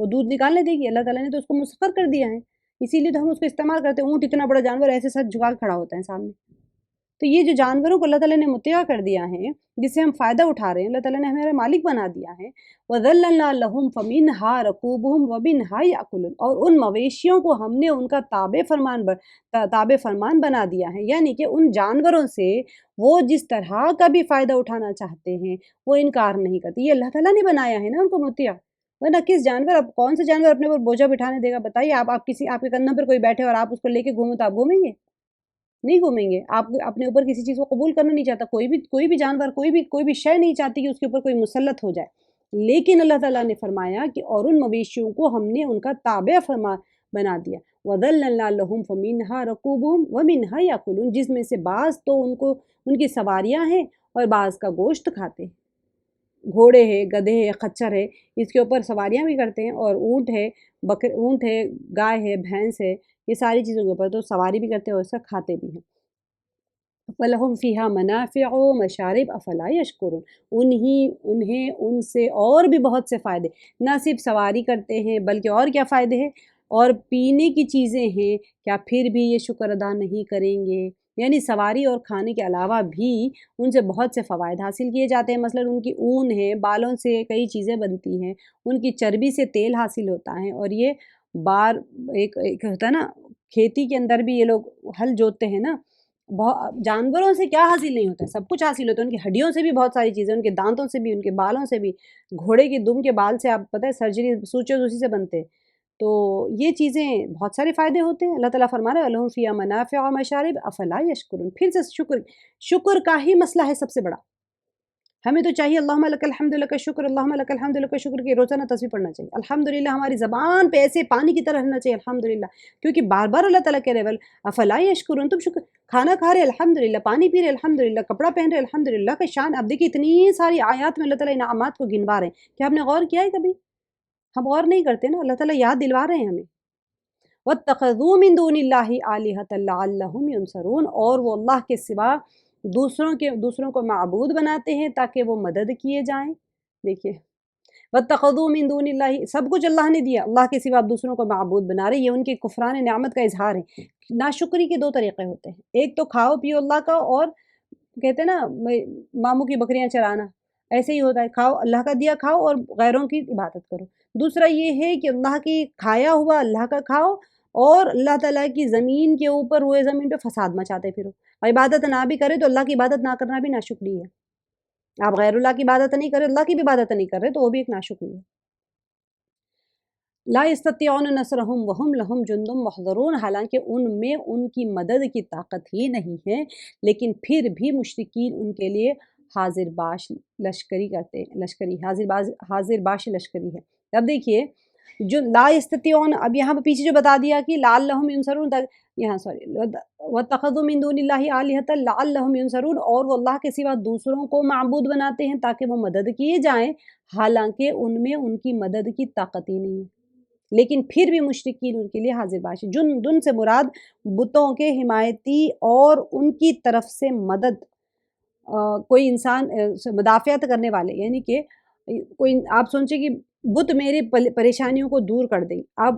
Speaker 1: وہ دودھ نکالنے دے گی؟ اللہ تعالیٰ نے تو اس کو مسخر کر دیا ہے، اسی لیے تو ہم اس کو استعمال کرتے ہیں۔ اونٹ اتنا بڑا جانور ایسے سر جھکا کے کھڑا ہوتا ہے سامنے۔ تو یہ جو جانوروں کو اللہ تعالیٰ نے مطیع کر دیا ہے، جس سے ہم فائدہ اٹھا رہے ہیں، اللہ تعالیٰ نے ہمارا مالک بنا دیا ہے۔ وَذَلَّلْنَا لَهُمْ فَمِنْهَا رَكُوبُهُمْ وَمِنْهَا يَأْكُلُونَ، اور ان مویشیوں کو ہم نے ان کا تابع فرمان بنا دیا ہے، یعنی کہ ان جانوروں سے وہ جس طرح کا بھی فائدہ اٹھانا چاہتے ہیں وہ انکار نہیں کرتے۔ یہ اللہ تعالیٰ نے بنایا ہے نا ان کو مطیع، ورنہ کس جانور، اب کون سے جانور اپنے اوپر بوجھا بٹھانے دے گا؟ بتائیے، آپ کے کندھوں پر کوئی بیٹھے اور آپ اس کو لے کے گھومیں تو آپ گھومیں گے؟ نہیں گھومیں گے۔ آپ اپنے اوپر کسی چیز کو قبول کرنا نہیں چاہتا، کوئی بھی جانور، کوئی بھی شے نہیں چاہتی کہ اس کے اوپر کوئی مسلط ہو جائے، لیکن اللہ تعالیٰ نے فرمایا کہ اور ان مویشیوں کو ہم نے ان کا تابع فرما بنا دیا۔ وَذَلَّلْنَا لَهُمْ فَمِنْهَا رَكُوبُهُمْ وَمِنْهَا يَأْكُلُونَ، جس میں سے بعض تو ان کی سواریاں ہیں اور بعض کا گوشت کھاتے ہیں۔ گھوڑے ہے، گدھے ہے، خچر ہے، اس کے اوپر سواریاں بھی کرتے ہیں، اور اونٹ ہے، گائے ہے، بھینس ہے، یہ ساری چیزوں کے اوپر تو سواری بھی کرتے ہیں اور اس کا کھاتے بھی ہیں۔ فَلَهُمْ فِيهَا مَنَافِعُ وَمَشَارِبُ أَفَلَا يَشْكُرُونَ، انہیں ان سے اور بھی بہت سے فائدے، نہ صرف سواری کرتے ہیں بلکہ اور کیا فائدے ہیں، اور پینے کی چیزیں ہیں، کیا پھر بھی یہ شکر ادا نہیں کریں گے؟ یعنی سواری اور کھانے کے علاوہ بھی ان سے بہت سے فوائد حاصل کیے جاتے ہیں۔ مثلا ان کی اون ہے، بالوں سے کئی چیزیں بنتی ہیں، ان کی چربی سے تیل حاصل ہوتا ہے، اور یہ ایک ہوتا ہے نا، کھیتی کے اندر بھی یہ لوگ ہل جوتتے ہیں نا، جانوروں سے کیا حاصل نہیں ہوتا ہے، سب کچھ حاصل ہوتا ہے، ان کی ہڈیوں سے بھی بہت ساری چیزیں، ان کے دانتوں سے بھی، ان کے بالوں سے بھی، گھوڑے کی دم کے بال سے آپ پتہ ہے سرجری سوچے اسی سے بنتے ہیں۔ تو یہ چیزیں بہت سارے فائدے ہوتے ہیں۔ اللہ تعالیٰ فرما رہا ہے لَهُمْ فِيهَا مَنَافِعُ وَمَشَارِبُ أَفَلَا يَشْكُرُونَ، پھر سے شکر کا ہی مسئلہ ہے سب سے بڑا۔ ہمیں تو چاہیے اللہم لک الحمد لک الشکر، اللہم لک الحمد لک الشکر کی روزانہ تسبیح پڑھنا چاہیے۔ الحمدللہ ہماری زبان پہ ایسے پانی کی طرح رہنا چاہیے الحمدللہ، کیونکہ بار بار اللہ تعالیٰ کہہ رہے افلا یشکرون، تم شکر، کھانا کھا رہے الحمدللہ، پانی پی رہے الحمدللہ، کپڑا پہن رہے الحمدللہ کا شان۔ اب دیکھیے اتنی ساری آیات میں اللہ تعالیٰ انعامات کو گنوا رہے ہیں، کیا ہم نے غور کیا ہے کبھی؟ ہم غور نہیں کرتے نا، اللہ تعالیٰ یاد دلوا رہے ہیں ہمیں۔ وَاتَّخَذُوا مِن دُونِ اللَّهِ آلِهَةً لَعَلَّهُمْ يُنصَرُونَ، اور وہ اللہ کے سوا دوسروں کو معبود بناتے ہیں تاکہ وہ مدد کیے جائیں۔ دیکھیے وَاتَّخَذُوا مِن دُونِ اللَّهِ، سب کچھ اللہ نے دیا، اللہ کے سوا آپ دوسروں کو معبود بنا رہے، یہ ان کے کفران نعمت کا اظہار ہے۔ ناشکری کے دو طریقے ہوتے ہیں، ایک تو کھاؤ پیو اللہ کا، اور کہتے ہیں نا ماموں کی بکریاں چرانا، ایسے ہی ہوتا ہے، کھاؤ اللہ کا دیا کھاؤ اور غیروں کی عبادت کرو۔ دوسرا یہ ہے کہ اللہ کی کھایا ہوا اللہ کا کھاؤ، اور اللہ تعالیٰ کی زمین کے اوپر روئے زمین پہ فساد مچاتے پھرو، اور عبادت نہ بھی کرے تو اللہ کی عبادت نہ کرنا بھی ناشکری ہے۔ آپ غیر اللہ کی عبادت نہیں کر رہے، اللہ کی بھی عبادت نہیں کر رہے، تو وہ بھی ایک ناشکری ہے۔ لا يستطيعون نصرهم وهم لهم جند محضرون، حالانکہ ان میں ان کی مدد کی طاقت ہی نہیں ہے، لیکن پھر بھی مشرکین ان کے لیے حاضر باش لشکری کرتے ہیں، حاضر باش لشکری ہے۔ اب دیکھیے جو لا يستطيعون، اب یہاں پہ پیچھے جو بتا دیا کہ لعلهم ينصرون، یہاں وَاتَّخَذُوا مِن دُونِ اللَّهِ آلِهَةً لَعَلَّهُمْ يُنصَرُونَ، اور وہ اللہ کے سوا دوسروں کو معبود بناتے ہیں تاکہ وہ مدد کیے جائیں، حالانکہ ان میں ان کی مدد کی طاقت ہی نہیں ہے، لیکن پھر بھی مشرکین ان کے لیے حاضر باش۔ دن سے مراد بتوں کے حمایتی اور ان کی طرف سے مدد، کوئی انسان مدافعت کرنے والے، یعنی کہ کوئی آپ سوچیں کہ بت میری پریشانیوں کو دور کر دیں۔ اب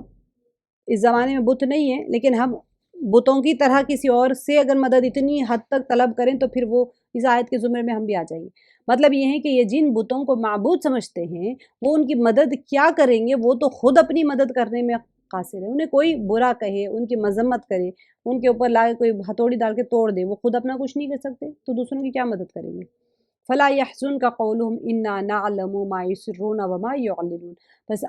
Speaker 1: اس زمانے میں بت نہیں ہے، لیکن ہم بتوں کی طرح کسی اور سے اگر مدد اتنی حد تک طلب کریں تو پھر وہ اس آیت کے زمرے میں ہم بھی آ جائیں گے۔ مطلب یہ ہے کہ یہ جن بتوں کو معبود سمجھتے ہیں وہ ان کی مدد کیا کریں گے، وہ تو خود اپنی مدد کرنے میں قاصر ہے۔ انہیں کوئی برا کہے، ان کی مذمت کرے، ان کے اوپر لائے کوئی ہتھوڑی ڈال کے توڑ دے، وہ خود اپنا کچھ نہیں کر سکتے تو دوسروں کی کیا مدد کریں گے۔ فلا يحزنك قولهم انا نعلم ما يسرون وما يعلنون، بس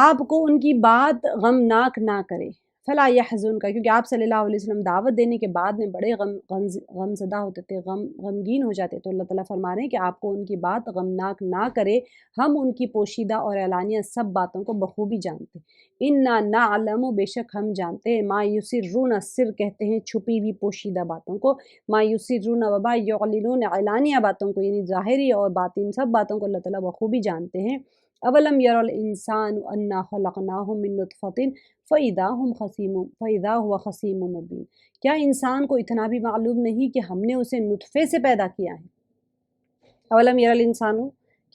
Speaker 1: آپ کو ان کی بات غمناک نہ کرے۔ فلا يحزنك، کیونکہ آپ صلی اللہ علیہ وسلم دعوت دینے کے بعد میں بڑے غم زدہ ہوتے تھے، غمگین ہو جاتے، تو اللہ تعالیٰ فرما رہے ہیں کہ آپ کو ان کی بات غمناک نہ کرے، ہم ان کی پوشیدہ اور اعلانیہ سب باتوں کو بخوبی جانتے ہیں۔ انا نعلم، بے شک ہم جانتے ہیں، ما یسرون، سر کہتے ہیں چھپی ہوئی پوشیدہ باتوں کو، ما یسرون وما یعلنون، اعلانیہ باتوں کو، یعنی ظاہری اور باطن سب باتوں کو اللہ تعالیٰ بخوبی جانتے ہیں۔ اولم یر الانسان انا خلقناہ من نطفۃ فاذا هو خصیم مبین، کیا انسان کو اتنا بھی معلوم نہیں کہ ہم نے اسے نطفے سے پیدا کیا ہے؟ اولم یر الانسان،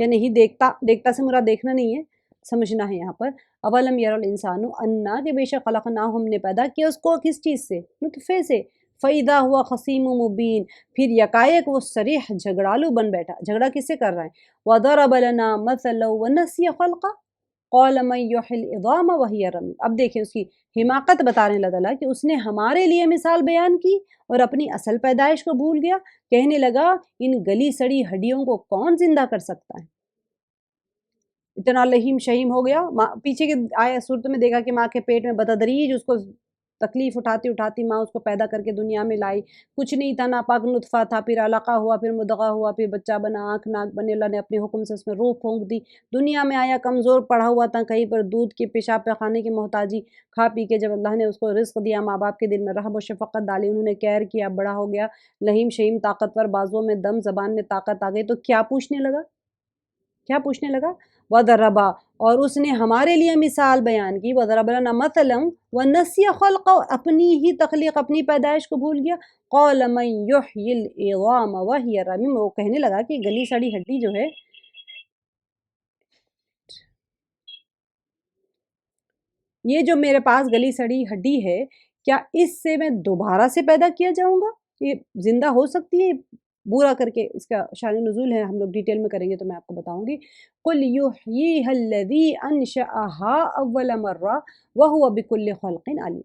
Speaker 1: کہ نہیں دیکھتا، دیکھتا سے مراد دیکھنا نہیں ہے، سمجھنا ہے یہاں پر۔ اولم یرل انسان انا کہ بے شک خلقنا ہم نے پیدا کیا اس کو کس چیز سے؟ نطفے سے۔ فیدا ہوا خصیم مبین، پھر یکایک وہ صریح جھگڑالو بن بیٹھا۔ جھگڑا کس سے کر رہا ہے؟ وضرب لنا مثلا ونسی خلقا قال من یحیی العظام وہی رمیم۔ اب دیکھیں اس کی حماقت بتا رہے ہیں اللہ تعالیٰ کہ اس نے ہمارے لیے مثال بیان کی اور اپنی اصل پیدائش کو بھول گیا۔ کہنے لگا ان گلی سڑی ہڈیوں کو کون زندہ کر سکتا ہے؟ اتنا لہیم شہیم ہو گیا۔ پیچھے کے آیا صورت میں دیکھا کہ ماں کے پیٹ میں بتدریج اس کو تکلیف اٹھاتی اٹھاتی ماں اس کو پیدا کر کے دنیا میں لائی۔ کچھ نہیں تھا، ناپاک نطفہ تھا، پھر علقہ ہوا، پھر مدغہ ہوا، پھر بچہ بنا، آنکھ ناک بنے، اللہ نے اپنے حکم سے اس میں روح پھونک دی۔ دنیا میں آیا کمزور پڑا ہوا تھا، کہیں پر دودھ کے پیشاب پیخانے کی محتاجی، کھا پی کے جب اللہ نے اس کو رزق دیا، ماں باپ کے دل میں رحم و شفقت ڈالی، انہوں نے کیئر کیا، بڑا ہو گیا، لہیم شہیم طاقتور، بازوؤں میں دم، زبان میں طاقت آ گئی، تو کیا پوچھنے لگا؟ کیا پوچھنے لگا؟ وَضَرَبَ، اور اس نے ہمارے لیے مثال بیان کی، وَضَرَبَ لَنَا مَثَلًا وَنَسِيَ خَلْقَهُ، اپنی ہی تخلیق، اپنی پیدائش کو بھول گیا۔ قَالَ مَن يُحْيِي الْعِظَامَ وَهِيَ رَمِيمٌ، وہ کہنے لگا کہ گلی سڑی ہڈی جو ہے، یہ جو میرے پاس گلی سڑی ہڈی ہے، کیا اس سے میں دوبارہ سے پیدا کیا جاؤں گا؟ یہ زندہ ہو سکتی ہے؟ پورا کر کے اس کا شان نزول ہے، ہم لوگ ڈیٹیل میں کریں گے تو میں آپ کو بتاؤں گی۔ قُلْ يُحْيِيهَا الَّذِي أَنشَأَهَا أَوَّلَ مَرَّةٍ وَهُوَ بِكُلِّ خَلْقٍ عَلِيمٌ،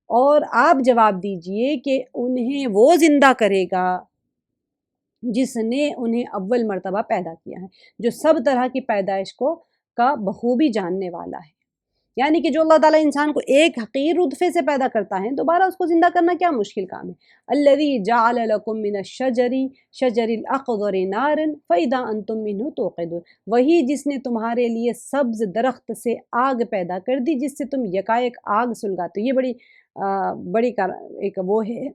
Speaker 1: اور آپ جواب دیجئے کہ انہیں وہ زندہ کرے گا جس نے انہیں اول مرتبہ پیدا کیا ہے، جو سب طرح کی پیدائش کا بخوبی جاننے والا ہے۔ یعنی کہ جو اللہ تعالیٰ انسان کو ایک حقیر نطفے سے پیدا کرتا ہے، دوبارہ اس کو زندہ کرنا کیا مشکل کام ہے۔ الذی جعل لکم من شجر الاخضر نارا فاذا انتم منہ توقدون، وہی جس نے تمہارے لیے سبز درخت سے آگ پیدا کر دی جس سے تم یکایک آگ سلگاتے ہو۔ یہ بڑی ایک وہ ہے،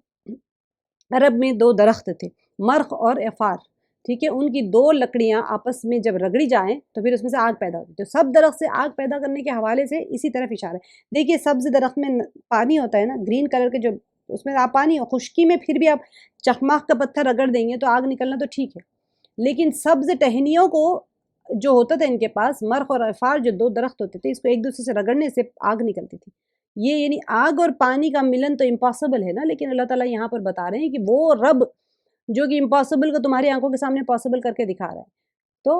Speaker 1: عرب میں دو درخت تھے، مرخ اور افار، ٹھیک ہے، ان کی دو لکڑیاں آپس میں جب رگڑی جائیں تو پھر اس میں سے آگ پیدا ہوتی ہے۔ تو سب درخت سے آگ پیدا کرنے کے حوالے سے اسی طرف اشارہ ہے۔ دیکھیے سبز درخت میں پانی ہوتا ہے نا، گرین کلر کے، جو اس میں آپ پانی ہو، خشکی میں پھر بھی آپ چخماق کا پتھر رگڑ دیں گے تو آگ نکلنا تو ٹھیک ہے، لیکن سبز ٹہنیوں کو جو ہوتا تھا ان کے پاس، مرخ اور افار جو دو درخت ہوتے تھے، اس کو ایک دوسرے سے رگڑنے سے آگ نکلتی تھی۔ یہ یعنی آگ اور پانی کا ملن تو امپاسبل ہے نا، لیکن اللہ تعالیٰ یہاں پر بتا رہے ہیں کہ وہ رب جو کہ امپاسبل کو تمہاری آنکھوں کے سامنے پاسبل کر کے دکھا رہا ہے۔ تو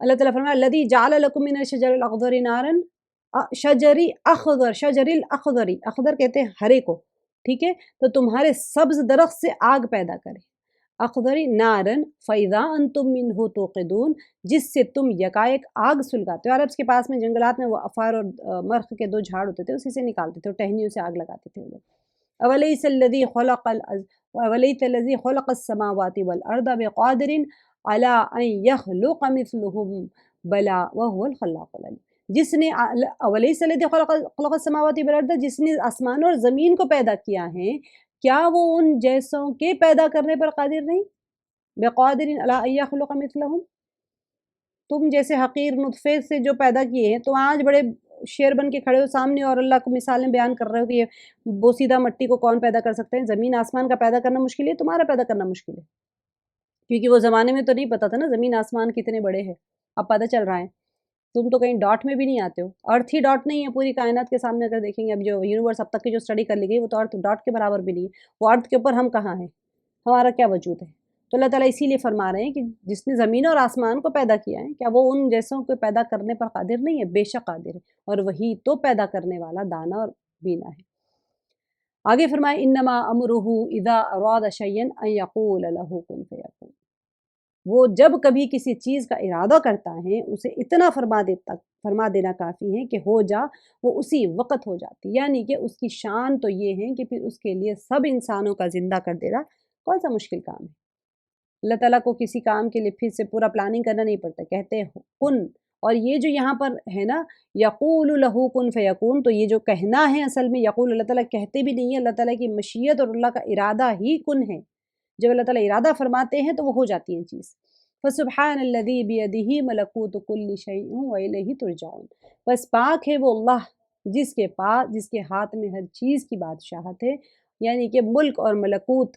Speaker 1: اللہ تعالیٰ فرمایا الذی جعل لکم من الشجر الاخضر نارا، شجری اخضر، شجر الاخضر، اخضر کہتے ہیں ہرے کو، ٹھیک ہے، تو تمہارے سبز درخت سے آگ پیدا کرے، اخضر نارن فاذا انتم منہ توقدون، جس سے تم یکایک آگ سلگاتے ہو۔ عرب کے پاس میں جنگلات میں وہ افار اور مرخ کے دو جھاڑ ہوتے تھے، اسی سے نکالتے تھے اور ٹہنیوں سے آگ لگاتے تھے وہ لوگ۔ اولیس الذی خلق السماوات والارض بقادر علی ان یخلق مثلهم بلا وهو الخلاق العلیم، جس نے اولیس الذی خلق السماوات والارض، جس نے آسمان اور زمین کو پیدا کیا ہے، کیا وہ ان جیسوں کے پیدا کرنے پر قادر نہیں؟ بقادر علی ان یخلق مثلهم، تم جیسے حقیر نطفے سے جو پیدا کیے ہیں، تو آج بڑے شیر بن کے کھڑے ہو سامنے اور اللہ کو مثالیں بیان کر رہے ہو کہ یہ بوسیدہ مٹی کو کون پیدا کر سکتے ہیں؟ زمین آسمان کا پیدا کرنا مشکل ہے، تمہارا پیدا کرنا مشکل ہے، کیونکہ وہ زمانے میں تو نہیں پتا تھا نا زمین آسمان کتنے بڑے ہیں، اب پتہ چل رہا ہے۔ تم تو کہیں ڈاٹ میں بھی نہیں آتے ہو، ارتھ ہی ڈاٹ نہیں ہے پوری کائنات کے سامنے اگر دیکھیں گے، اب جو یونیورس اب تک کی جو اسٹڈی کر لی گئی وہ تو ارتھ ڈاٹ کے برابر بھی نہیں ہے، وہ ارتھ کے اوپر ہم کہاں ہیں، ہمارا کیا وجود ہے؟ تو اللہ تعالیٰ اسی لیے فرما رہے ہیں کہ جس نے زمین اور آسمان کو پیدا کیا ہے، کیا وہ ان جیسوں کو پیدا کرنے پر قادر نہیں ہے؟ بے شک قادر ہے، اور وہی تو پیدا کرنے والا دانا اور بینا ہے۔ آگے فرمائے انما امرہ اذا اراد شیئا ان یقول له کن فیکون، وہ جب کبھی کسی چیز کا ارادہ کرتا ہے اسے اتنا فرما دینا کافی ہے کہ ہو جا، وہ اسی وقت ہو جاتی، یعنی کہ اس کی شان تو یہ ہے کہ پھر اس کے لیے سب انسانوں کا زندہ کر دینا کون سا مشکل کام ہے؟ اللہ تعالیٰ کو کسی کام کے لیے پھر سے پورا پلاننگ کرنا نہیں پڑتا، کہتے ہیں کن، اور یہ جو یہاں پر ہے نا یقول لہ کن فیکون، تو یہ جو کہنا ہے اصل میں یقول، اللہ تعالیٰ کہتے بھی نہیں ہے، اللہ تعالیٰ کی مشیت اور اللہ کا ارادہ ہی کن ہے، جب اللہ تعالیٰ ارادہ فرماتے ہیں تو وہ ہو جاتی ہے چیز۔ فسبحان الذی بیدہ ملکوت کل شیء والیہ ترجعون، بس پاک ہے وہ اللہ جس کے ہاتھ میں ہر چیز کی بادشاہت ہے، یعنی کہ ملک اور ملکوت